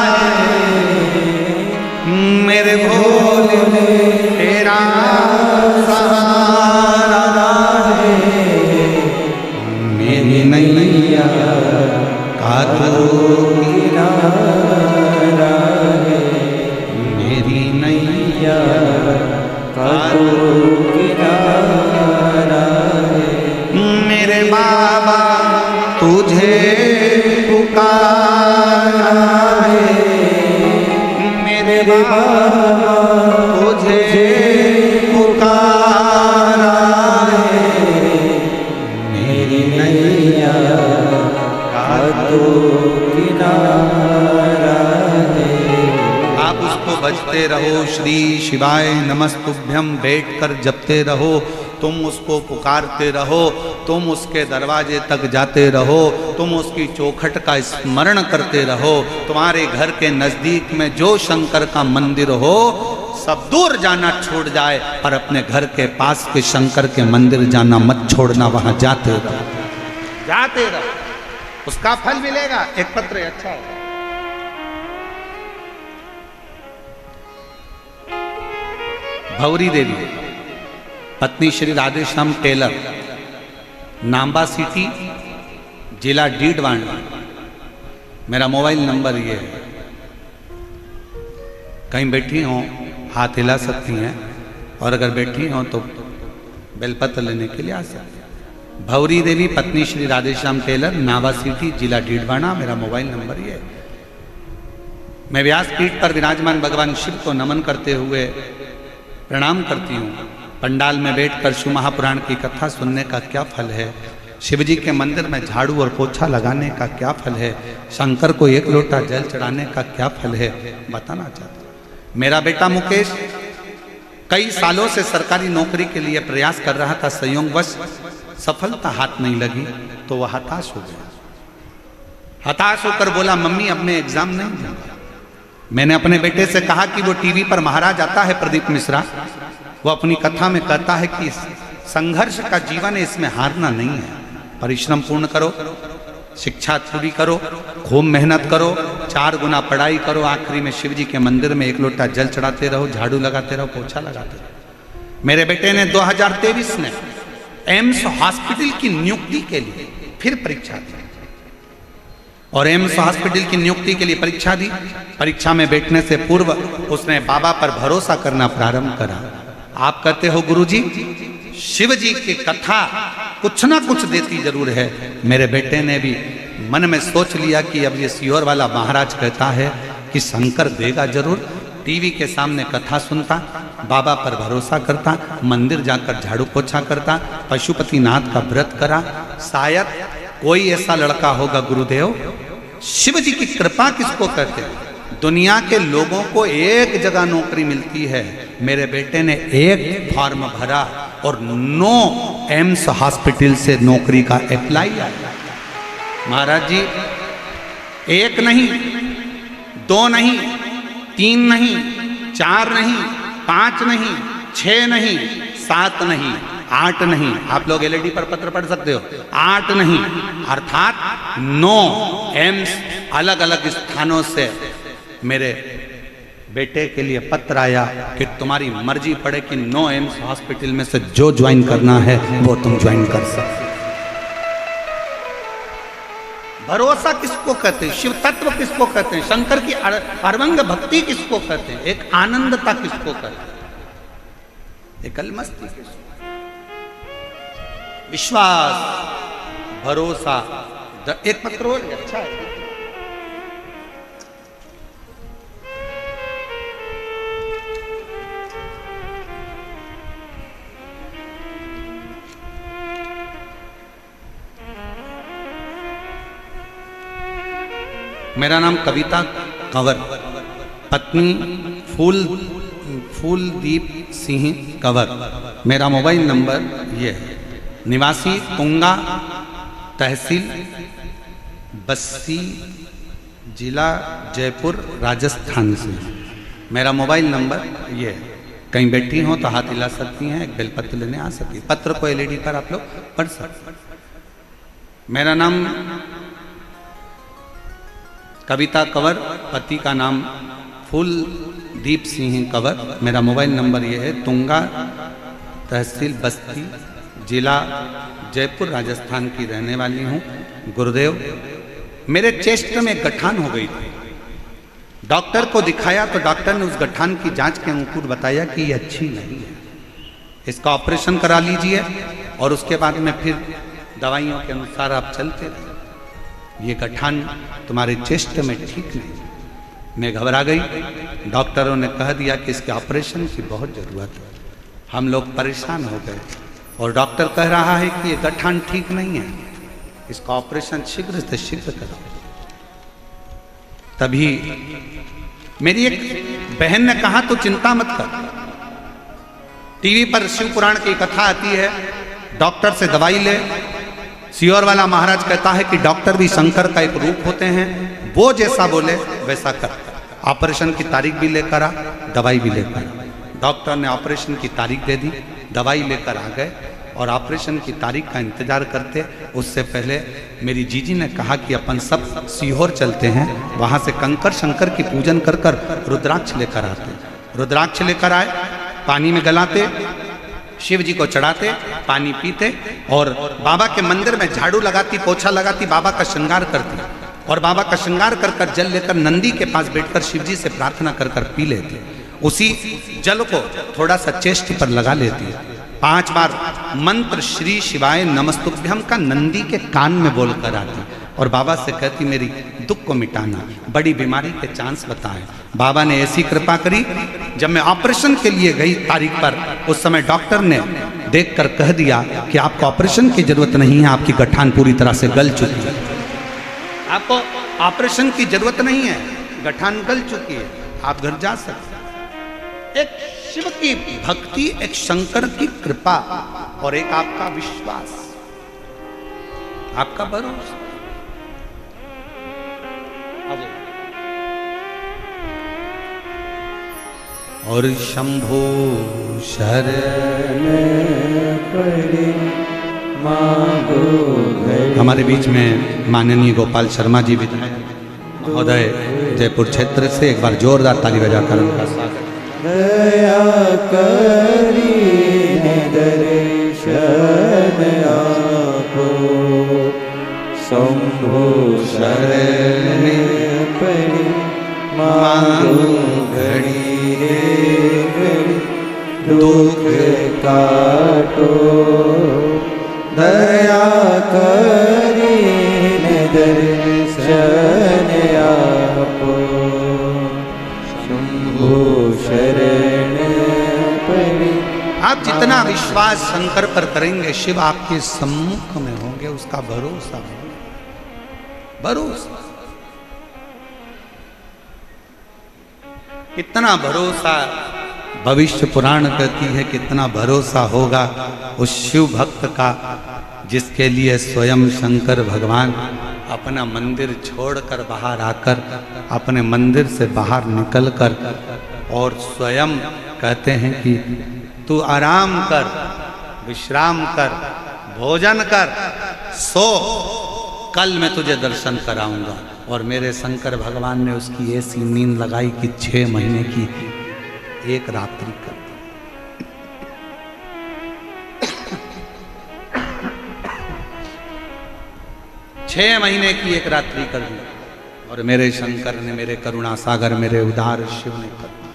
है, मेरे भोले तेरा सहारा है, मेरी नैया का तू किनारा है, मेरी नैया का तू किनारा है। मेरे बाबा तुझे पुकारा है, मेरे बाबा तुझे पुकारा है, मेरी नैया का तू किनारा है। आप उसको बजते रहो, श्री शिवाय नमस्तुभ्यम बैठकर जपते रहो, तुम उसको पुकारते रहो, तुम उसके दरवाजे तक जाते रहो, तुम उसकी चौखट का स्मरण करते रहो। तुम्हारे घर के नजदीक में जो शंकर का मंदिर हो, सब दूर जाना छोड़ जाए, पर अपने घर के पास के शंकर के मंदिर जाना मत छोड़ना, वहां जाते रहो, जाते रहो, उसका फल मिलेगा। एक पत्र अच्छा है। भौरी देवी पत्नी श्री राधेश्याम टेलर, नाम्बा सिटी, जिला डीडवाना। मेरा मोबाइल नंबर ये है, कहीं बैठी हो हाथ हिला सकती हैं, और अगर बैठी हो तो बेलपत्र लेने के लिए आ सकती हैं। भौरी देवी पत्नी श्री राधेश्याम टेलर, नाम्बा सिटी, जिला डीडवाना। मेरा मोबाइल नंबर ये है। मैं व्यासपीठ पर विराजमान भगवान शिव को नमन करते हुए प्रणाम करती हूँ। पंडाल में बैठकर शिव महापुराण की कथा सुनने का क्या फल है, शिव जी के मंदिर में झाड़ू और पोछा लगाने का क्या फल है, शंकर को 1 लोटा जल चढ़ाने का क्या फल है, बताना चाहता हूँ। मेरा बेटा मुकेश कई सालों से सरकारी नौकरी के लिए प्रयास कर रहा था, संयोगवश सफलता हाथ नहीं लगी तो वह हताश हो गया। हताश होकर बोला, मम्मी अब मैं एग्जाम नहीं दूंगा। मैंने अपने बेटे से कहा कि वो टीवी पर महाराज आता है प्रदीप मिश्रा, वो अपनी कथा में कहता है कि संघर्ष का जीवन है, इसमें हारना नहीं है, परिश्रम पूर्ण करो, शिक्षा पूरी करो, खूब मेहनत करो, 4 गुना पढ़ाई करो, आखिरी में शिव जी के मंदिर में 1 लोटा जल चढ़ाते रहो, झाड़ू लगाते रहो, पोछा लगाते रहो। मेरे बेटे ने 2023 में एम्स हॉस्पिटल की नियुक्ति के लिए फिर परीक्षा दी, और एम्स हॉस्पिटल की नियुक्ति के लिए परीक्षा दी। परीक्षा में बैठने से पूर्व उसने बाबा पर भरोसा करना प्रारंभ करा। आप कहते हो गुरुजी, शिव जी की कथा कुछ ना कुछ देती जरूर है। मेरे बेटे ने भी मन में सोच लिया कि अब ये सीहोर वाला महाराज कहता है कि शंकर देगा जरूर। टीवी के सामने कथा सुनता, बाबा पर भरोसा करता, मंदिर जाकर झाड़ू पोछा करता, पशुपतिनाथ का व्रत करा। शायद कोई ऐसा लड़का होगा गुरुदेव, शिव जी की कृपा किसको कहते हैं, दुनिया के लोगों को एक जगह नौकरी मिलती है, मेरे बेटे ने एक फॉर्म भरा और 9 एम्स हॉस्पिटल से नौकरी का अप्लाई आया। महाराज जी, 1 नहीं, 2 नहीं, 3 नहीं, 4 नहीं, 5 नहीं, 6 नहीं, 7 नहीं, 8 नहीं, आप लोग एलईडी पर पत्र पढ़ सकते हो, 8 नहीं, अर्थात 9 एम्स अलग अलग स्थानों से मेरे बेटे के लिए पत्र आया कि तुम्हारी मर्जी पड़े कि 9 एम्स हॉस्पिटल में से जो ज्वाइन करना है वो तुम ज्वाइन कर सकते। भरोसा किसको कहते हैं, शिव तत्व किसको कहते हैं, शंकर की अर्वंग भक्ति किसको कहते हैं, एक आनंदता किसको कहते हैं, एक अलमस्ती किसको, विश्वास, भरोसा। एक पत्र और अच्छा है। मेरा नाम कविता कंवर, पत्नी फूलदीप सिंह कंवर। मेरा मोबाइल नंबर ये है, निवासी तुंगा, तहसील बस्सी, जिला जयपुर, राजस्थान से। मेरा मोबाइल नंबर ये है। कहीं बैठी हो तो हाथ हिला सकती हैं, एक बेलपत्र लेने आ सकती है। पत्र को एलईडी पर आप लोग पढ़ सकते हैं। मेरा नाम कविता कंवर, पति का नाम फूलदीप सिंह कंवर। मेरा मोबाइल नंबर ये है, तुंगा, तहसील बस्ती, जिला जयपुर, राजस्थान की रहने वाली हूँ। गुरुदेव, मेरे चेस्ट में एक गठान हो गई थी। डॉक्टर को दिखाया तो डॉक्टर ने उस गठान की जांच के अंकुर बताया कि ये अच्छी नहीं है, इसका ऑपरेशन करा लीजिए और उसके बाद में फिर दवाइयों के अनुसार आप चलते रहे। ये गठान तुम्हारे चेस्ट में ठीक नहीं। मैं घबरा गई। डॉक्टरों ने कह दिया कि इसके ऑपरेशन की बहुत ज़रूरत है। हम लोग परेशान हो गए और डॉक्टर कह रहा है कि ये गठान ठीक नहीं है, इसका ऑपरेशन शीघ्र से शीघ्र कराओ। तभी मेरी एक बहन ने कहा तो चिंता मत कर, टीवी पर शिव पुराण की कथा आती है, डॉक्टर से दवाई ले। सियोर वाला महाराज कहता है कि डॉक्टर भी शंकर का एक रूप होते हैं, वो जैसा बोले वैसा कर। ऑपरेशन की तारीख भी लेकर आ, दवाई भी लेकर आ। डॉक्टर ने ऑपरेशन की तारीख दे दी, दवाई लेकर आ गए और ऑपरेशन की तारीख का इंतजार करते। उससे पहले मेरी जीजी ने कहा कि अपन सब सीहोर चलते हैं, वहाँ से कंकर शंकर की पूजन कर कर रुद्राक्ष लेकर आते। रुद्राक्ष लेकर आए, पानी में गलाते, शिव जी को चढ़ाते, पानी पीते और बाबा के मंदिर में झाड़ू लगाती, पोछा लगाती, बाबा का श्रृंगार करती और बाबा का श्रृंगार कर कर जल लेकर नंदी के पास बैठकर शिव जी से प्रार्थना कर कर पी लेती। उसी जल को थोड़ा सा चेस्ट पर लगा लेती। 5 बार मंत्र श्री शिवाय नमस्तुभ्यम का नंदी के कान में बोल कर आती और बाबा से कहती मेरी दुख को मिटाना, बड़ी बीमारी के चांस बताएं। बाबा ने ऐसी कृपा करी, जब मैं ऑपरेशन के लिए गई तारीख पर, उस समय डॉक्टर ने देखकर कह दिया कि आपको ऑपरेशन की जरूरत नहीं है, आपकी गठान पूरी तरह से गल चुकी है, आपको ऑपरेशन की जरूरत नहीं है, गठान गल चुकी है, आप घर जा सकते। एक शिव की भक्ति, एक शंकर की कृपा और एक आपका विश्वास, आपका भरोसा। और शंभो शरण पड़े मांगो घड़ी। हमारे बीच में माननीय गोपाल शर्मा जी विधायक महोदय जयपुर क्षेत्र से, एक बार जोरदार ताली बजाकर उनका स्वागत। दया करी दर्शन आपो, शंभो शरण पड़े मांगो घड़ी रे घड़ी, दुख काटो दया करी दर्शन आपो, शंभो शरण पड़े। आप जितना विश्वास शंकर पर करेंगे, शिव आपके सम्मुख में होंगे, उसका भरोसा, भरोसा। कितना भरोसा भविष्य पुराण कहती है, कितना भरोसा होगा उस शिव भक्त का जिसके लिए स्वयं शंकर भगवान अपना मंदिर छोड़कर बाहर आकर, अपने मंदिर से बाहर निकलकर और स्वयं कहते हैं कि तू आराम कर, विश्राम कर, भोजन कर, सो, कल मैं तुझे दर्शन कराऊंगा। और मेरे शंकर भगवान ने उसकी ऐसी नींद लगाई कि 6 महीने की एक रात्रि कर। 6 6 महीने की एक रात्रि कर दी, और मेरे शंकर ने, मेरे करुणा सागर, मेरे उदार शिव ने कर दी।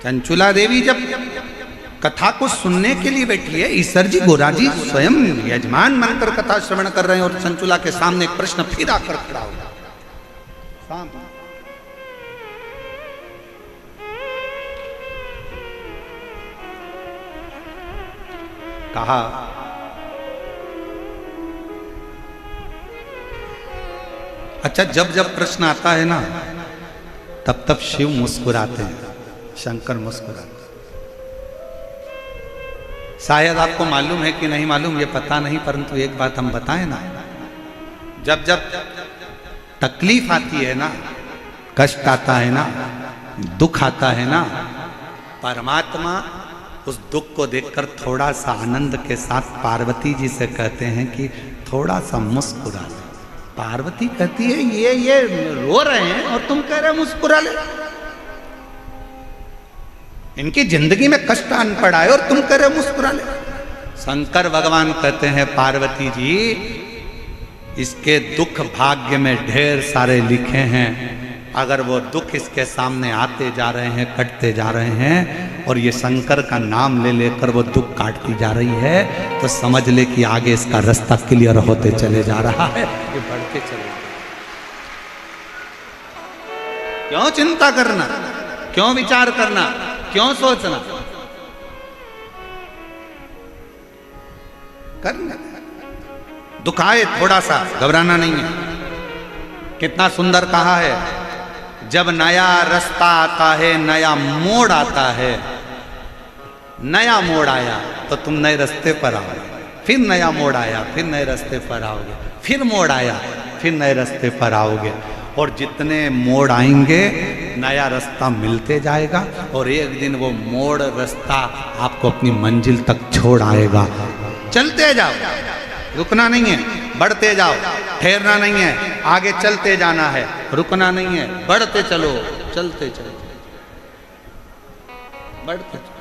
चंचुला देवी जब कथा को सुनने के लिए बैठी है, ईश्वर जी गोरा जी स्वयं यजमान बनकर कथा श्रवण कर रहे हैं, और चंचुला के सामने एक प्रश्न फिर आकर खड़ा हो गया। कहा, अच्छा जब जब प्रश्न आता है ना, तब तब शिव मुस्कुराते हैं, शंकर मुस्कुराते हैं। शायद आपको मालूम है कि नहीं मालूम, ये पता नहीं, परंतु एक बात हम बताएं ना, जब जब तकलीफ आती है ना, कष्ट आता है ना, दुख आता है ना, परमात्मा उस दुख को देखकर थोड़ा सा आनंद के साथ पार्वती जी से कहते हैं कि थोड़ा सा मुस्कुरा ले। पार्वती कहती है ये रो रहे हैं और तुम कह रहे हो मुस्कुरा ले। इनकी जिंदगी में कष्ट आन पड़ा है और तुम कह रहे हो मुस्कुरा ले। शंकर भगवान कहते हैं पार्वती जी, इसके दुख भाग्य में ढेर सारे लिखे हैं, अगर वो दुख इसके सामने आते जा रहे हैं, कटते जा रहे हैं, और ये शंकर का नाम ले लेकर वो दुख काटती जा रही है, तो समझ ले कि आगे इसका रास्ता क्लियर होते चले जा रहा है, ये बढ़ते चले। क्यों चिंता करना, क्यों विचार करना, क्यों सोचना, करना। दुख आए थोड़ा सा, घबराना नहीं है। कितना सुंदर कहा है, जब नया रास्ता आता है, नया मोड़ आता है, नया मोड़ आया तो तुम नए रास्ते पर आओगे, फिर नया मोड़ आया, फिर नए रास्ते पर आओगे, फिर मोड़ आया, फिर नए रास्ते पर आओगे, और जितने मोड़ आएंगे नया रास्ता मिलते जाएगा, और एक दिन वो मोड़ रास्ता आपको अपनी मंजिल तक छोड़ आएगा। चलते जाओ, रुकना नहीं है, बढ़ते जाओ, ठहरना नहीं है, आगे चलते जाना है, रुकना नहीं है, बढ़ते चलो, चलते चलो, बढ़ते चलो।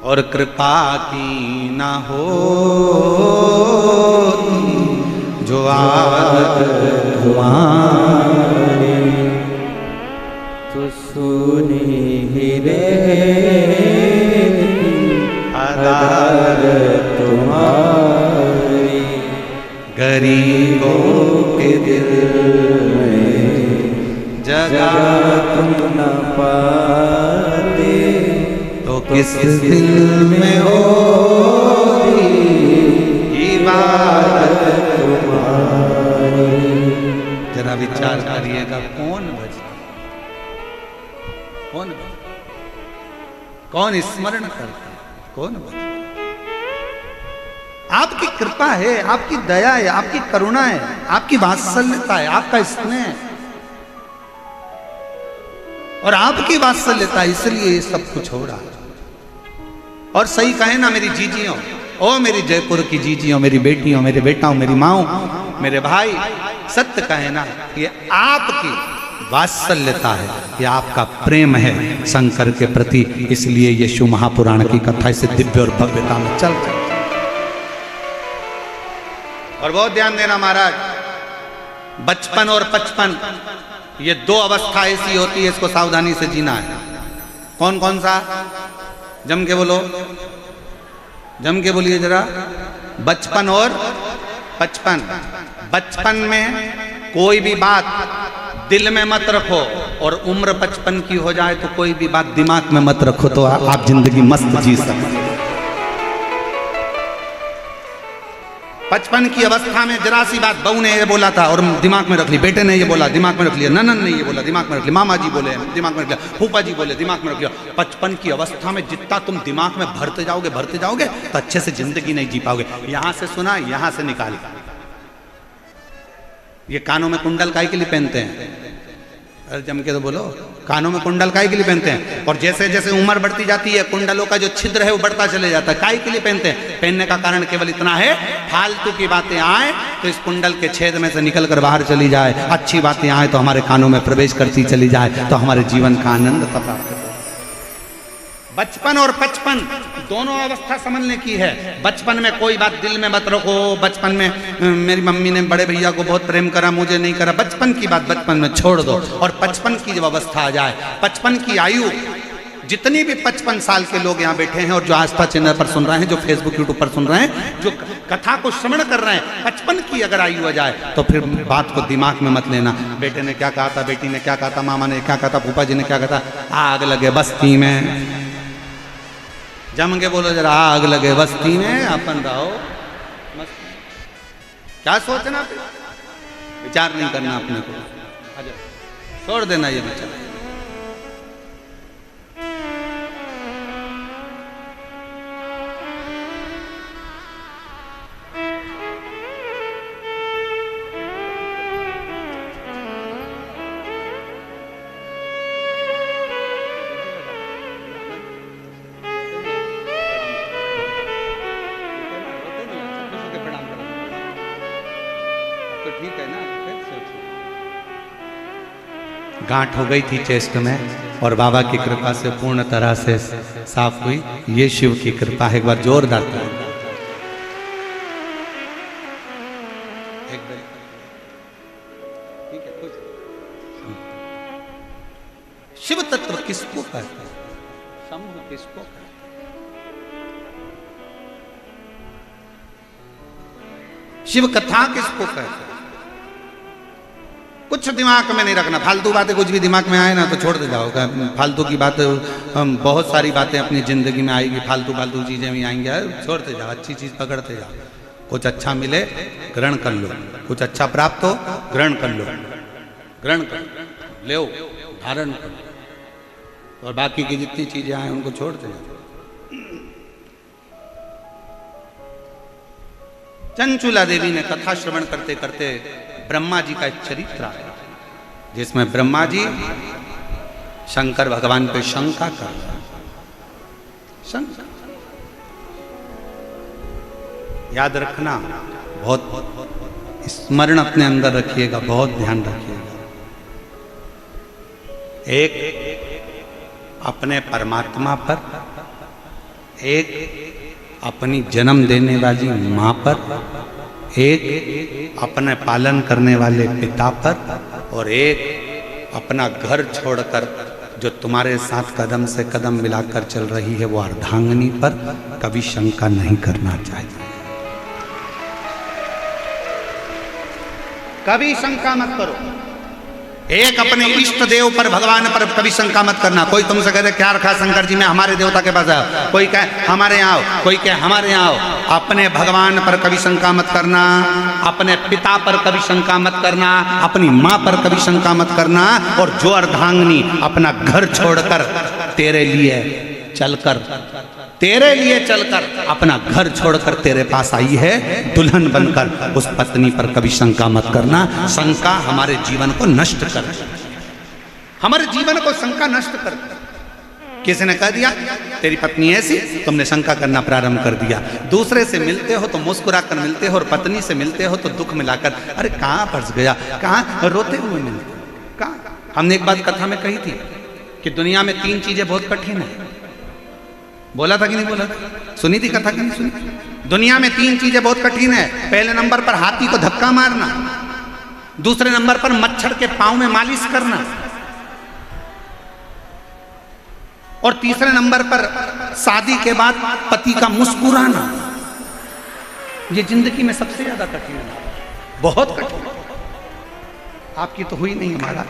और कृपा की ना हो जो आदत तुम्हारी, तो सुनी ही रे आदत तुम्हारी, गरीबों के दिल में जगह तुम न पाते, तो किस दिल में हो इबादत तुम्हारी। जरा विचार करिएगा, कौन भजता, कौन भजता, कौन स्मरण करता, कौन भजता? आपकी कृपा है, आपकी दया है, आपकी करुणा है, आपकी वात्सल्यता है, आपका स्नेह है, और आपकी वात्सल्यता, इसलिए ये सब कुछ हो रहा है। और सही कहे ना मेरी जीजियों, ओ मेरी जयपुर की जीजियों, मेरी बेटियों, मेरे बेटाओं, मेरी माओ, मेरे भाई, सत्य कहे ना, ये आपकी वात्सल्यता है, ये आपका प्रेम है शंकर के प्रति, इसलिए ये शिव महापुराण की कथा इसे दिव्य और भव्यता में चल रही। और बहुत ध्यान देना महाराज, बचपन और पचपन, ये दो अवस्था ऐसी होती है, इसको सावधानी से जीना है। कौन कौन सा? जम के बोलो, जम के बोलिए जरा। बचपन और पचपन। बचपन में कोई भी बात दिल में मत रखो, और उम्र 55 की हो जाए तो कोई भी बात दिमाग में मत रखो, तो आप जिंदगी मस्त जी सकते। 55 की अवस्था में जरा सी बात बहू ने ये बोला था और दिमाग में रख ली, बेटे ने ये बोला दिमाग में रख लिया, ननन ने ये बोला दिमाग में रख लिया, मामा जी बोले दिमाग में रख लिया, फूफा जी बोले दिमाग में रख लिया। 55 की अवस्था में जितना तुम दिमाग में भरते जाओगे तो अच्छे से जिंदगी नहीं जी पाओगे। यहां से सुना, यहां से निकाल। ये कानों में कुंडल काहे के लिए पहनते हैं? अरे जम के तो बोलो, कानों में कुंडल काहे के लिए पहनते हैं? और जैसे जैसे उम्र बढ़ती जाती है कुंडलों का जो छिद्र है वो बढ़ता चले जाता है। काहे के लिए पहनते हैं? पहनने का कारण केवल इतना है, फालतू की बातें आए तो इस कुंडल के छेद में से निकल कर बाहर चली जाए, अच्छी बातें आए तो हमारे कानों में प्रवेश करती चली जाए, तो हमारे जीवन का आनंद प्राप्त हो। बचपन और 55 दोनों अवस्था समझने की है। बचपन में कोई बात दिल में मत रखो, बचपन में मेरी मम्मी ने बड़े भैया को बहुत प्रेम करा, मुझे नहीं करा, बचपन की बात बचपन में छोड़ दो। और 55 की जब अवस्था आ जाए, 55 की आयु, जितनी भी 55 साल के लोग यहाँ बैठे हैं और जो आस्था चैनल पर सुन रहे हैं, जो फेसबुक यूट्यूब पर सुन रहे हैं, जो कथा को श्रवण कर रहे हैं, 55 की अगर आयु आ जाए तो फिर बात को दिमाग में मत लेना। बेटे ने क्या कहा था, बेटी ने क्या कहा था, मामा ने क्या कहा था, फूफा जी ने क्या कहा था। आग लगे बस्ती में, जम के बोलो जरा, आग लगे बस्ती में, अपन रहो मस्ती। क्या सोचना, विचार नहीं करना अपने को, छोड़ देना ये विचार। गांठ हो गई थी चेस्ट में और बाबा की कृपा से पूर्ण तरह से साफ हुई। ये शिव की कृपा है। एक बार जोरदार शिव तत्व किसको कहते हैं, शंभु किसको कहते हैं, शिव कथा किसको कहते हैं। कुछ दिमाग में नहीं रखना, फालतू बातें कुछ भी दिमाग में आए ना तो छोड़ दे जाओ। फालतू की बात, बहुत सारी बातें अपनी जिंदगी में आएगी, फालतू फालतू चीजें भी आएंगी, छोड़ते जाओ, अच्छी चीज पकड़ते जाओ। कुछ अच्छा मिले ग्रहण कर लो, कुछ अच्छा प्राप्त हो ग्रहण कर लो, ग्रहण कर लो, धारण कर लो, और बाकी की जितनी चीजें आए उनको छोड़ते जाओ। चंचुला देवी ने कथा श्रवण करते करते ब्रह्मा जी का एक चरित्र आया, जिसमें ब्रह्मा जी शंकर भगवान पे शंका कर रहे, शंका। याद रखना, बहुत स्मरण अपने अंदर रखिएगा, बहुत ध्यान रखिएगा। एक अपने परमात्मा पर, एक अपनी जन्म देने वाली माँ पर, एक अपने पालन करने वाले पिता पर, और एक अपना घर छोड़कर जो तुम्हारे साथ कदम से कदम मिलाकर चल रही है वो अर्धांगिनी पर कभी शंका नहीं करना चाहिए। कभी शंका मत करो। एक अपने इष्ट देव पर, भगवान पर कभी शंका मत करना। कोई तुमसे कहते क्या रखा शंकर जी में, हमारे देवता के पास आओ, कोई कहे हमारे यहाँ आओ, कोई कहे हमारे यहाँ आओ। अपने भगवान पर कभी शंका मत करना, अपने पिता पर कभी शंका मत करना, अपनी माँ पर कभी शंका मत करना। और जो अर्धांगिनी अपना घर छोड़कर तेरे लिए चलकर, तेरे लिए चलकर, अपना घर छोड़कर तेरे पास आई है दुल्हन बनकर, उस पत्नी पर कभी शंका मत करना। शंका हमारे जीवन को नष्ट कर, हमारे जीवन को शंका नष्ट कर। किसी ने कह दिया तेरी पत्नी ऐसी, तुमने शंका करना प्रारंभ कर दिया। दूसरे से मिलते हो तो मुस्कुरा कर मिलते हो, और पत्नी से मिलते हो तो दुख मिलाकर, अरे कहाँ फंस गया, कहाँ रोते हुए मिलते, कहाँ। हमने एक बात कथा में कही थी कि दुनिया में 3 चीजें बहुत कठिन है। बोला था कि नहीं बोला था? सुनी थी कथा कि नहीं सुनी? दुनिया में 3 चीजें बहुत कठिन है। पहले नंबर पर हाथी को धक्का मारना, दूसरे नंबर पर मच्छर के पांव में मालिश करना, और तीसरे नंबर पर शादी के बाद पति का मुस्कुराना। ये जिंदगी में सबसे ज्यादा कठिन है, बहुत कठिन। आपकी तो हुई नहीं, हमारा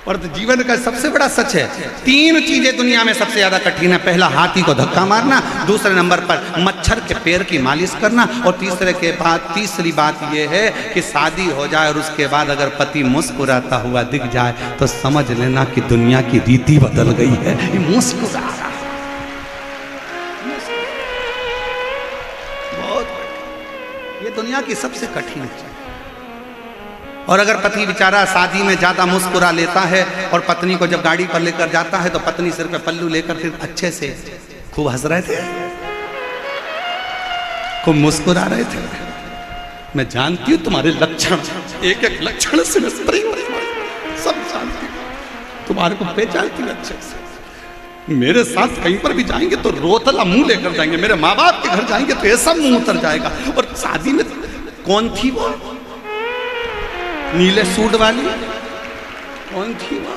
और तो जीवन का सबसे बड़ा सच है। 3 चीजें दुनिया में सबसे ज्यादा कठिन है। पहला हाथी को धक्का मारना, दूसरे नंबर पर मच्छर के पैर की मालिश करना, और तीसरी बात यह है कि शादी हो जाए और उसके बाद अगर पति मुस्कुराता हुआ दिख जाए तो समझ लेना कि दुनिया की रीति बदल गई है। ये मुस्कुरा रहा, बहुत, ये दुनिया की सबसे कठिन चीज। और अगर पति बेचारा शादी में ज्यादा मुस्कुरा लेता है और पत्नी को जब गाड़ी पर लेकर जाता है तो पत्नी सिर पे पल्लू लेकर फिर अच्छे से खूब हंस रहे थे, खूब मुस्कुरा रहे थे। मैं जानती हूँ तुम्हारे लक्षण, एक एक लक्षण से मैं सब जानती हूँ, तुम्हारे को पहचानती हूँ अच्छे से। मेरे साथ कहीं पर भी जाएंगे तो रोतला मुंह लेकर जाएंगे, मेरे माँ बाप के घर जाएंगे तो ऐसा मुंह उतर जाएगा। और शादी में कौन थी वो नीले सूट वाली, कौन थी वो?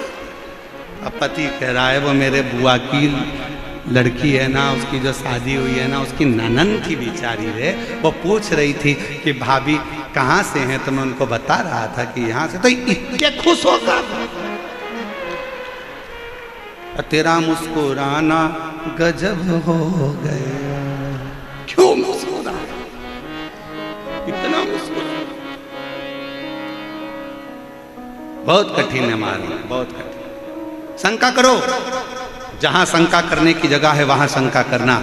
अब पति कह रहा है वो मेरे बुआ की लड़की है ना, उसकी जो शादी हुई है ना, उसकी ननन थी बेचारी रे। वो पूछ रही थी कि भाभी कहाँ से हैं, तो मैं उनको बता रहा था कि यहाँ से। तो इतने खुश होगा, तेरा मुस्कुराना गजब हो गया। क्यों मुस्कुरा, इतना मुस्कुरा? बहुत कठिन है मारना, बहुत कठिन। शंका करो, जहां शंका करने की जगह है वहां शंका करना।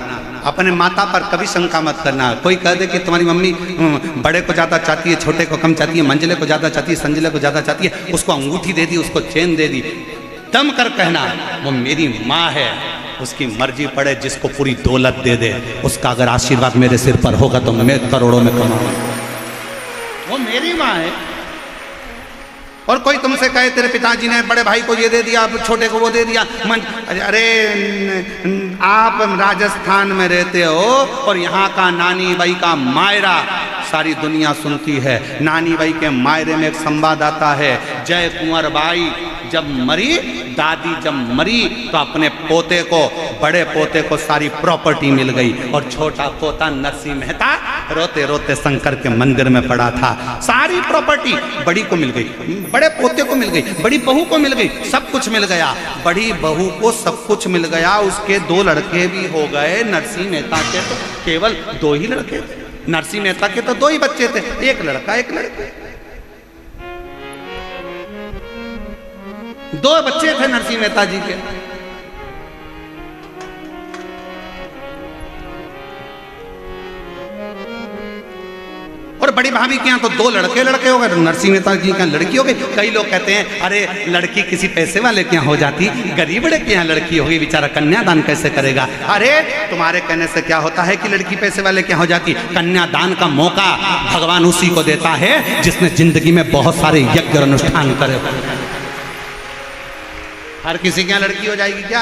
अपने माता पर कभी शंका मत करना। कोई कह दे कि तुम्हारी मम्मी बड़े को ज्यादा चाहती है, छोटे को कम चाहती है, मंजिले को ज्यादा चाहती है, संजिले को ज्यादा चाहती है, उसको अंगूठी दे दी, उसको चेन दे दी, दम कर कहना वो मेरी माँ है, उसकी मर्जी पड़े जिसको पूरी दौलत दे दे, उसका अगर आशीर्वाद मेरे सिर पर होगा तो मैं करोड़ों में कमाऊंगा। वो मेरी माँ है। और कोई तुमसे कहे तेरे पिताजी ने बड़े भाई को ये दे दिया, छोटे को वो दे दिया, अरे आप राजस्थान में रहते हो और यहाँ का नानी बाई का मायरा सारी दुनिया सुनती है। नानी बाई के मायरे में एक संवाद आता है, जय कुंवर बाई जब मरी, दादी जब मरी तो अपने पोते को, बड़े पोते को सारी प्रॉपर्टी मिल गई और छोटा पोता नरसिंह मेहता रोते रोते शंकर के मंदिर में पड़ा था। सारी प्रॉपर्टी बड़ी को मिल गई, बड़े पोते को मिल गई, बड़ी बहू को मिल गई, सब कुछ मिल गया। बड़ी बहू को सब कुछ मिल गया, उसके 2 लड़के भी हो गए। नरसिंह मेहता के तो केवल 2 ही लड़के थे, नरसिंह मेहता के तो 2 ही बच्चे थे, एक लड़का एक लड़की। 2 बच्चे थे नरसिंह मेहता जी के। और बड़ी भाभी के यहाँ तो 2 लड़के लड़के हो गए, नरसिंह मेहता जी के यहाँ लड़की हो गई। कई लोग कहते हैं अरे लड़की किसी पैसे वाले के यहाँ हो जाती, गरीब बड़े के यहाँ लड़की हो गई, बेचारा कन्यादान कैसे करेगा? अरे तुम्हारे कहने से क्या होता है कि लड़की पैसे वाले के यहाँ हो जाती? कन्यादान का मौका भगवान उसी को देता है जिसने जिंदगी में बहुत सारे यज्ञ और अनुष्ठान करे। हर किसी के यहाँ लड़की हो जाएगी क्या?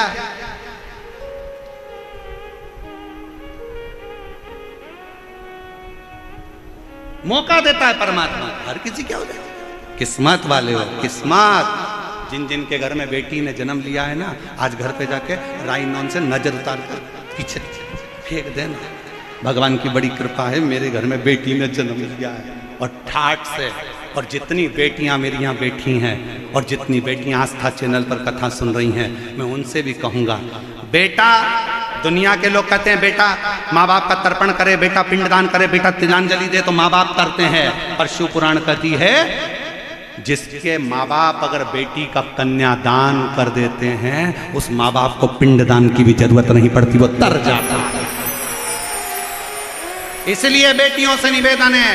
मौका देता है परमात्मा, हर किसी क्या हो जाएगा? किस्मत वाले हो, किस्मत। जिन जिन के घर में बेटी ने जन्म लिया है ना, आज घर पे जाके राई नॉन से नजर उतार कर पीछे फेंक देना, भगवान की बड़ी कृपा है मेरे घर में बेटी ने जन्म लिया है। और ठाठ से, और जितनी बेटियां मेरी यहाँ बैठी हैं और जितनी बेटियां आस्था चैनल पर कथा सुन रही हैं, मैं उनसे भी कहूँगा, बेटा, दुनिया के लोग कहते हैं बेटा माँ बाप का तर्पण करे, बेटा पिंडदान करे, बेटा तिलांजलि दे, तो माँ बाप करते हैं। पर शिव पुराण कहती है जिसके माँ बाप अगर बेटी का कन्यादान कर देते हैं, उस माँ बाप को पिंडदान की भी जरूरत नहीं पड़ती, वो तर जाता है। इसलिए बेटियों से निवेदन है,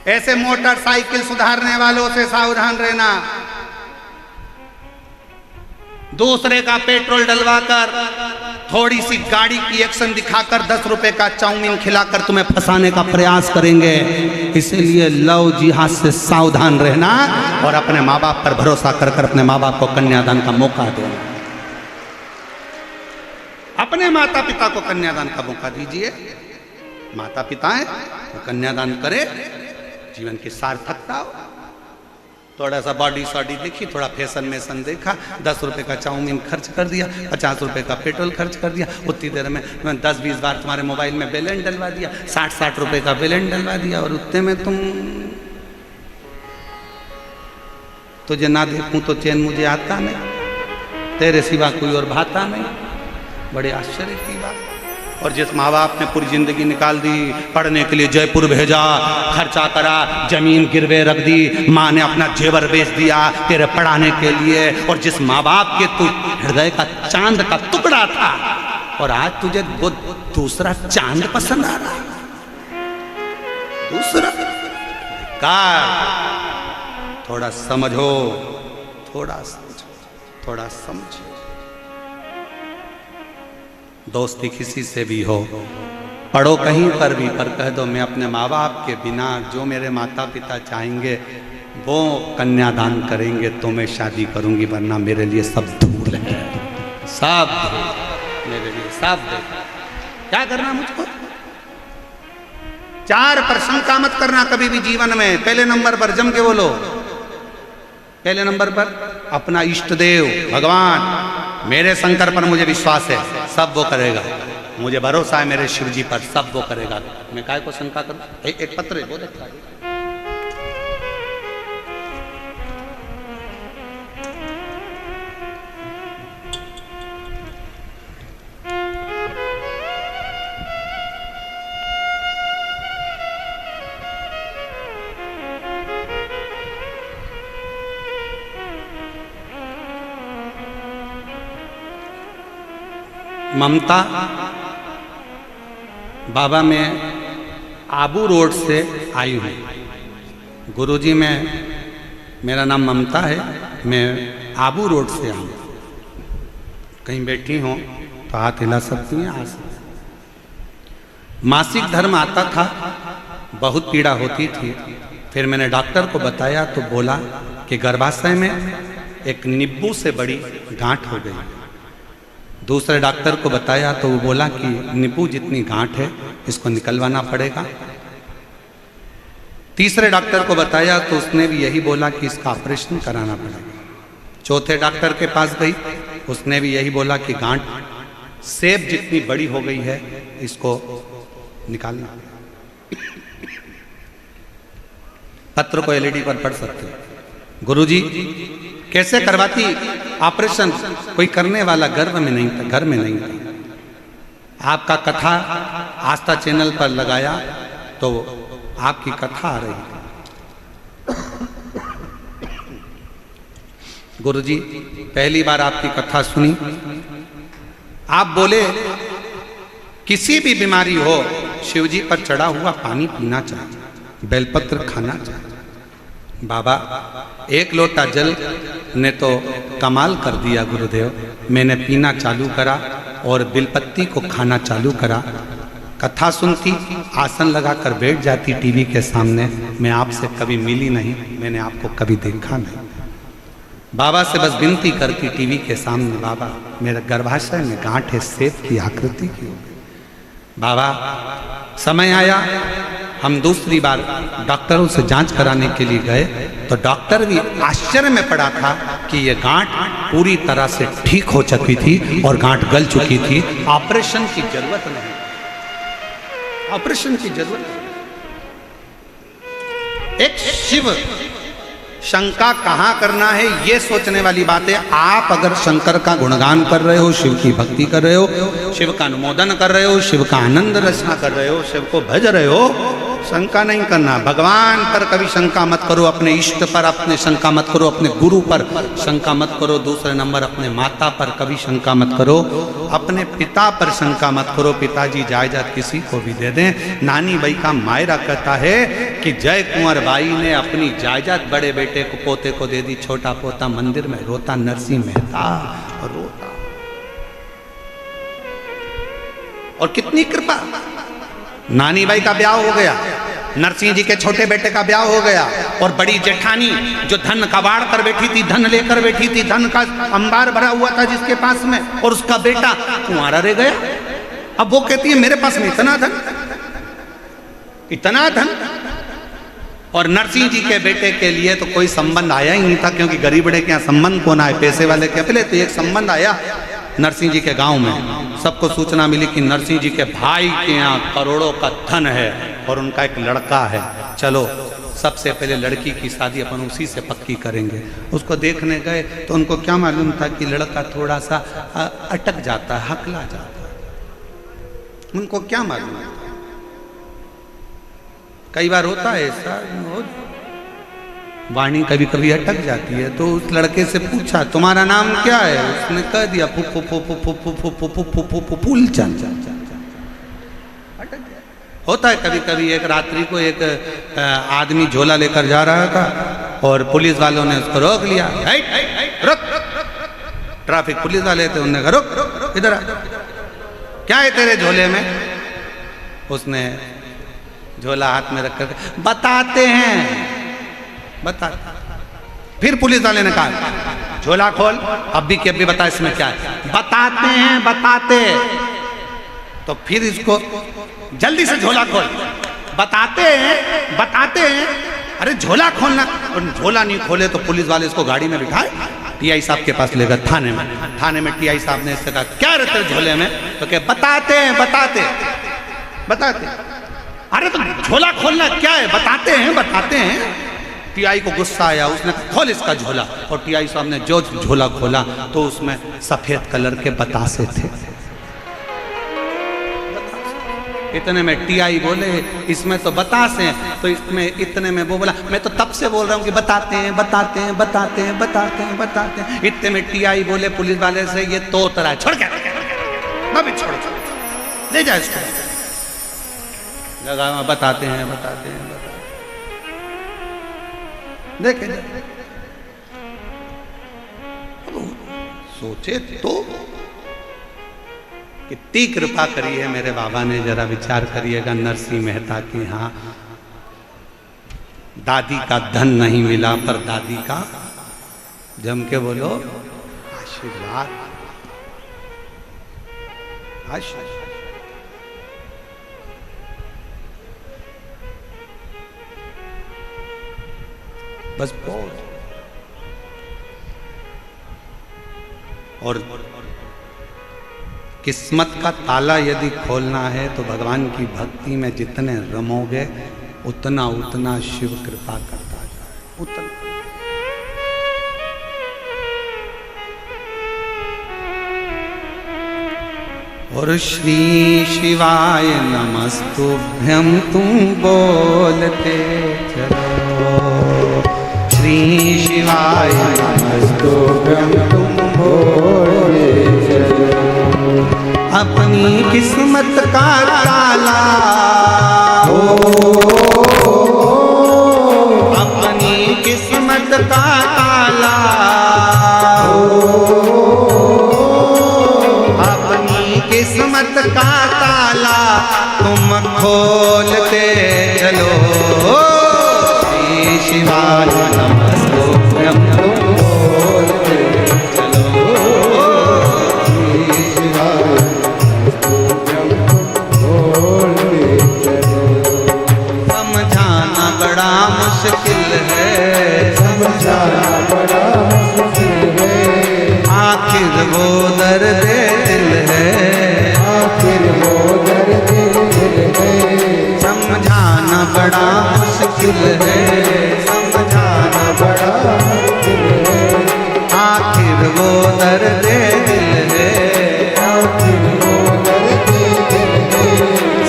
ऐसे मोटरसाइकिल सुधारने वालों से सावधान रहना। दूसरे का पेट्रोल डलवाकर, थोड़ी सी गाड़ी की एक्शन दिखाकर 10 रुपए का चाउमीन खिलाकर तुम्हें फंसाने का प्रयास करेंगे। इसलिए लव जिहाद से सावधान रहना और अपने माँ बाप पर भरोसा कर कर अपने माँ बाप को कन्यादान का मौका देना। अपने माता पिता को कन्यादान का मौका दीजिए। माता पिता है तो कन्यादान करे, जीवन की सार्थकता हो। थोड़ा सा बॉडी शॉडी देखी, थोड़ा फैशन मेशन देखा, 10 रुपए का चाउमीन खर्च कर दिया, 50 रुपए का पेट्रोल खर्च कर दिया, उतनी देर में 10-20 बार तुम्हारे मोबाइल में बैलेंस डलवा दिया, 60-60 रुपए का बैलेंस डलवा दिया, और उतने में तुझे ना देखूं तो चैन मुझे आता नहीं, तेरे सिवा कोई और भाता नहीं। बड़े आश्चर्य की बात। और जिस माँ बाप ने पूरी जिंदगी निकाल दी, पढ़ने के लिए जयपुर भेजा, खर्चा करा, जमीन गिरवे रख दी, माँ ने अपना जेवर बेच दिया तेरे पढ़ाने के लिए, और जिस माँ बाप के तू हृदय का चांद का टुकड़ा था, और आज तुझे वो दूसरा चांद पसंद आ रहा, दूसरा का। थोड़ा समझो, थोड़ा समझो, थोड़ा समझो। दोस्ती किसी से भी हो, पढ़ो कहीं पर भी, पर कह दो मैं अपने माँ बाप के बिना जो मेरे माता पिता चाहेंगे वो कन्यादान करेंगे तो मैं शादी करूंगी, वरना मेरे लिए सब दूर है। सब मेरे लिए सब दे। क्या करना मुझको? 4 पर शंका मत करना कभी भी जीवन में। पहले नंबर पर जम के बोलो, पहले नंबर पर अपना इष्ट देव भगवान, मेरे शंकर पर मुझे विश्वास है, सब वो करेगा। मुझे भरोसा है मेरे शिव जी पर, सब वो करेगा। मैं काय को शंका करूं? एक पत्र है, बहुत अच्छा है। ममता बाबा मैं आबू रोड से आई हूँ। गुरुजी मैं, मेरा नाम ममता है, मैं आबू रोड से आई हूँ। कहीं बैठी हो तो हाथ हिला सकती हैं, आ सकती। मासिक धर्म आता था, बहुत पीड़ा होती थी। फिर मैंने डॉक्टर को बताया तो बोला कि गर्भाशय में एक नींबू से बड़ी गांठ हो गई। दूसरे डॉक्टर को बताया तो वो बोला कि नींबू जितनी गांठ है इसको निकलवाना पड़ेगा। तीसरे डॉक्टर को बताया तो उसने भी यही बोला कि इसका ऑपरेशन कराना पड़ेगा। चौथे डॉक्टर के पास गई, उसने भी यही बोला कि गांठ सेब जितनी बड़ी हो गई है, इसको निकालना। पत्र को एलईडी पर पढ़ सकते हो। गुरुजी कैसे करवाती ऑपरेशन? कोई करने वाला घर में नहीं था, घर में नहीं था। आपका कथा आस्था चैनल पर लगाया तो आपकी कथा आ रही है। गुरुजी पहली बार आपकी कथा सुनी, आप बोले किसी भी बीमारी हो शिवजी पर चढ़ा हुआ पानी पीना चाहिए, बेलपत्र खाना चाहिए। बाबा 1 लोटा जल ने तो कमाल कर दिया गुरुदेव। मैंने पीना चालू करा और बिलपत्ती को खाना चालू करा। कथा सुनती, आसन लगाकर बैठ जाती टीवी के सामने। मैं आपसे कभी मिली नहीं, मैंने आपको कभी देखा नहीं। बाबा से बस विनती करती टीवी के सामने, बाबा मेरे गर्भाशय में गांठ है, सेब की आकृति की हो गई। बाबा समय आया, हम दूसरी बार डॉक्टरों से जांच कराने के लिए गए तो डॉक्टर भी आश्चर्य में पड़ा था कि ये गांठ पूरी तरह से ठीक हो चुकी थी और गांठ गल चुकी थी। ऑपरेशन की जरूरत नहीं, ऑपरेशन की जरूरत नहीं। एक शिव शंका कहाँ करना है ये सोचने वाली बात है। आप अगर शंकर का गुणगान कर रहे हो, शिव की भक्ति कर रहे हो, शिव का अनुमोदन कर रहे हो, शिव का आनंद रचना कर रहे हो, शिव को भज रहे हो, शंका नहीं करना। भगवान पर कभी शंका मत करो, अपने इष्ट पर अपने शंका मत करो, अपने गुरु पर शंका मत करो। दूसरे नंबर अपने माता पर कभी शंका मत करो, अपने पिता पर शंका मत करो। पिताजी जायदाद किसी को भी दे दें। नानी बाई का मायरा कहता है कि जय कुंवर बाई ने अपनी जायदाद बड़े बेटे को, पोते को दे दी। छोटा पोता मंदिर में रोता, नरसिंह मेहता रोता। और कितनी कृपा, नानी बाई का ब्याह हो गया, नरसिंह जी के छोटे बेटे का ब्याह हो गया, और बड़ी जेठानी जो धन कबाड़ कर बैठी थी, धन लेकर बैठी थी, धन का अंबार भरा हुआ था जिसके पास में, और उसका बेटा कुंवारा रह गया। अब वो कहती है मेरे पास में इतना धन, इतना धन। और नरसिंह जी के बेटे के लिए तो कोई संबंध आया ही नहीं था, क्योंकि गरीब बड़े के यहाँ संबंध कौन आए, पैसे वाले के। पहले तो एक संबंध आया नरसिंह जी के गांव में, सबको सूचना मिली कि नरसिंह जी के भाई के यहाँ करोड़ों का धन है और उनका एक लड़का है। चलो सबसे पहले लड़की की शादी अपन उसी से पक्की करेंगे। उसको देखने गए तो उनको क्या मालूम था कि लड़का थोड़ा सा अटक जाता है, हकला जाता है। उनको क्या मालूम था। कई बार होता है ऐसा, वाणी कभी कभी अटक जाती है। तो उस लड़के से पूछा तुम्हारा नाम क्या है, उसने कह दिया फूलचंद। होता है कभी कभी। एक रात्रि को एक आदमी झोला लेकर जा रहा था और पुलिस वालों ने उसको रोक लिया। रुक, ट्रैफिक पुलिस वाले थे, उन्होंने कहा रुक इधर आ, क्या है तेरे झोले में। उसने झोला हाथ में रखकर बताते हैं, बता। फिर पुलिस वाले ने कहा झोला खोल, अब भी बता इसमें क्या है। बताते तो फिर इसको जल्दी से झोला खोल, बताते हैं अरे झोला खोलना, और झोला नहीं खोले तो पुलिस वाले इसको गाड़ी में बिठाए टीआई साहब के पास ले गए थाने में टीआई साहब ने इससे कहा क्या रहते हैं झोले में, तो क्या बताते अरे तो झोला खोलना क्या है, बताते हैं। टीआई को गुस्सा आया, उसने कहा खोल इसका झोला, और टीआई साहब ने जो झोला खोला तो उसमें सफेद कलर के बतासे थे। इतने में टीआई बोले इसमें तो बतासे हैं, तो इसमें इतने में वो बोला मैं तो तब से बोल रहा हूँ कि बताते हैं। इतने में टीआई बोले पुलिस वाले से ये तो उतरा है, छोड़ छोड़ ले जा इसको, लगा बताते हैं देखे सोचे तो कितनी कृपा करी है मेरे बाबा ने, जरा विचार करिएगा नरसिंह मेहता की। हाँ, दादी का धन नहीं मिला पर दादी का जम के बोलो आशीर्वाद। बस बहुत। और किस्मत का ताला यदि खोलना है तो भगवान की भक्ति में जितने रमोगे उतना शिव कृपा करता जाए, उतना। और श्री शिवाय नमस्तुभ्यं तुम बोलते चलो, श्री शिवाय नमस्तुभ्यं तुम बोलते चलो। अपनी किस्मत का ताला अपनी किस्मत का ताला अपनी किस्मत का ताला तुम खोलते चलो। श्री शिवाय नमस्तुभ्यं तुम बोलते चलो, श्री शिवाय मुश्किल है, आखिर वो दर्द दिल है, समझाना बड़ा मुश्किल है, आखिर वो दर्द दिल है।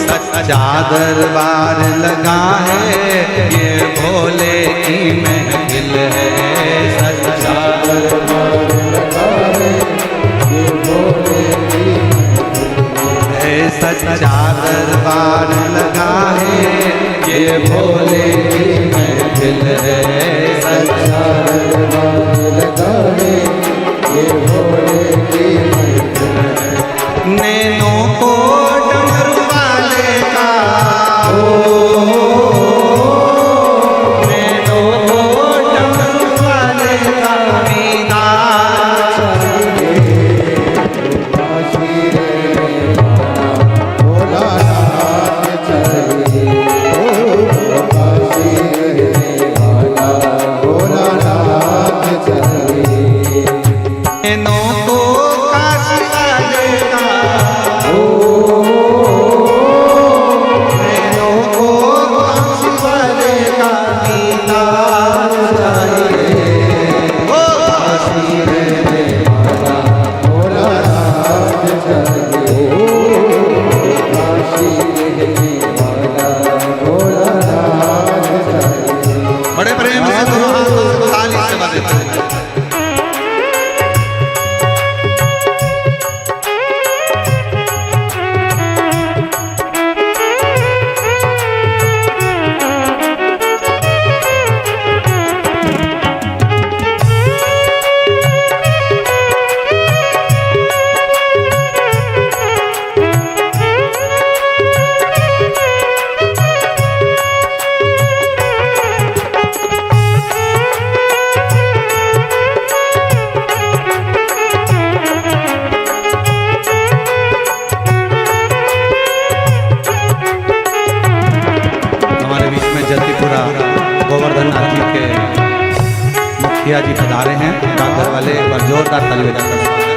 सच्चा दरबार लगा है ये भोले की महफिल है, सच्चा दरबार लगा है ये भोले की महफिल है, सच्चा दरबार लगा है ये भोले की महफिल है, सच्चा दरबार लगा है ये भोले की महफिल है। नैनों को डमरू वाले का Oh मुखिया जी पधारे हैं, डाकघर वाले एक बार जोरदार ताली बजाकर स्वागत।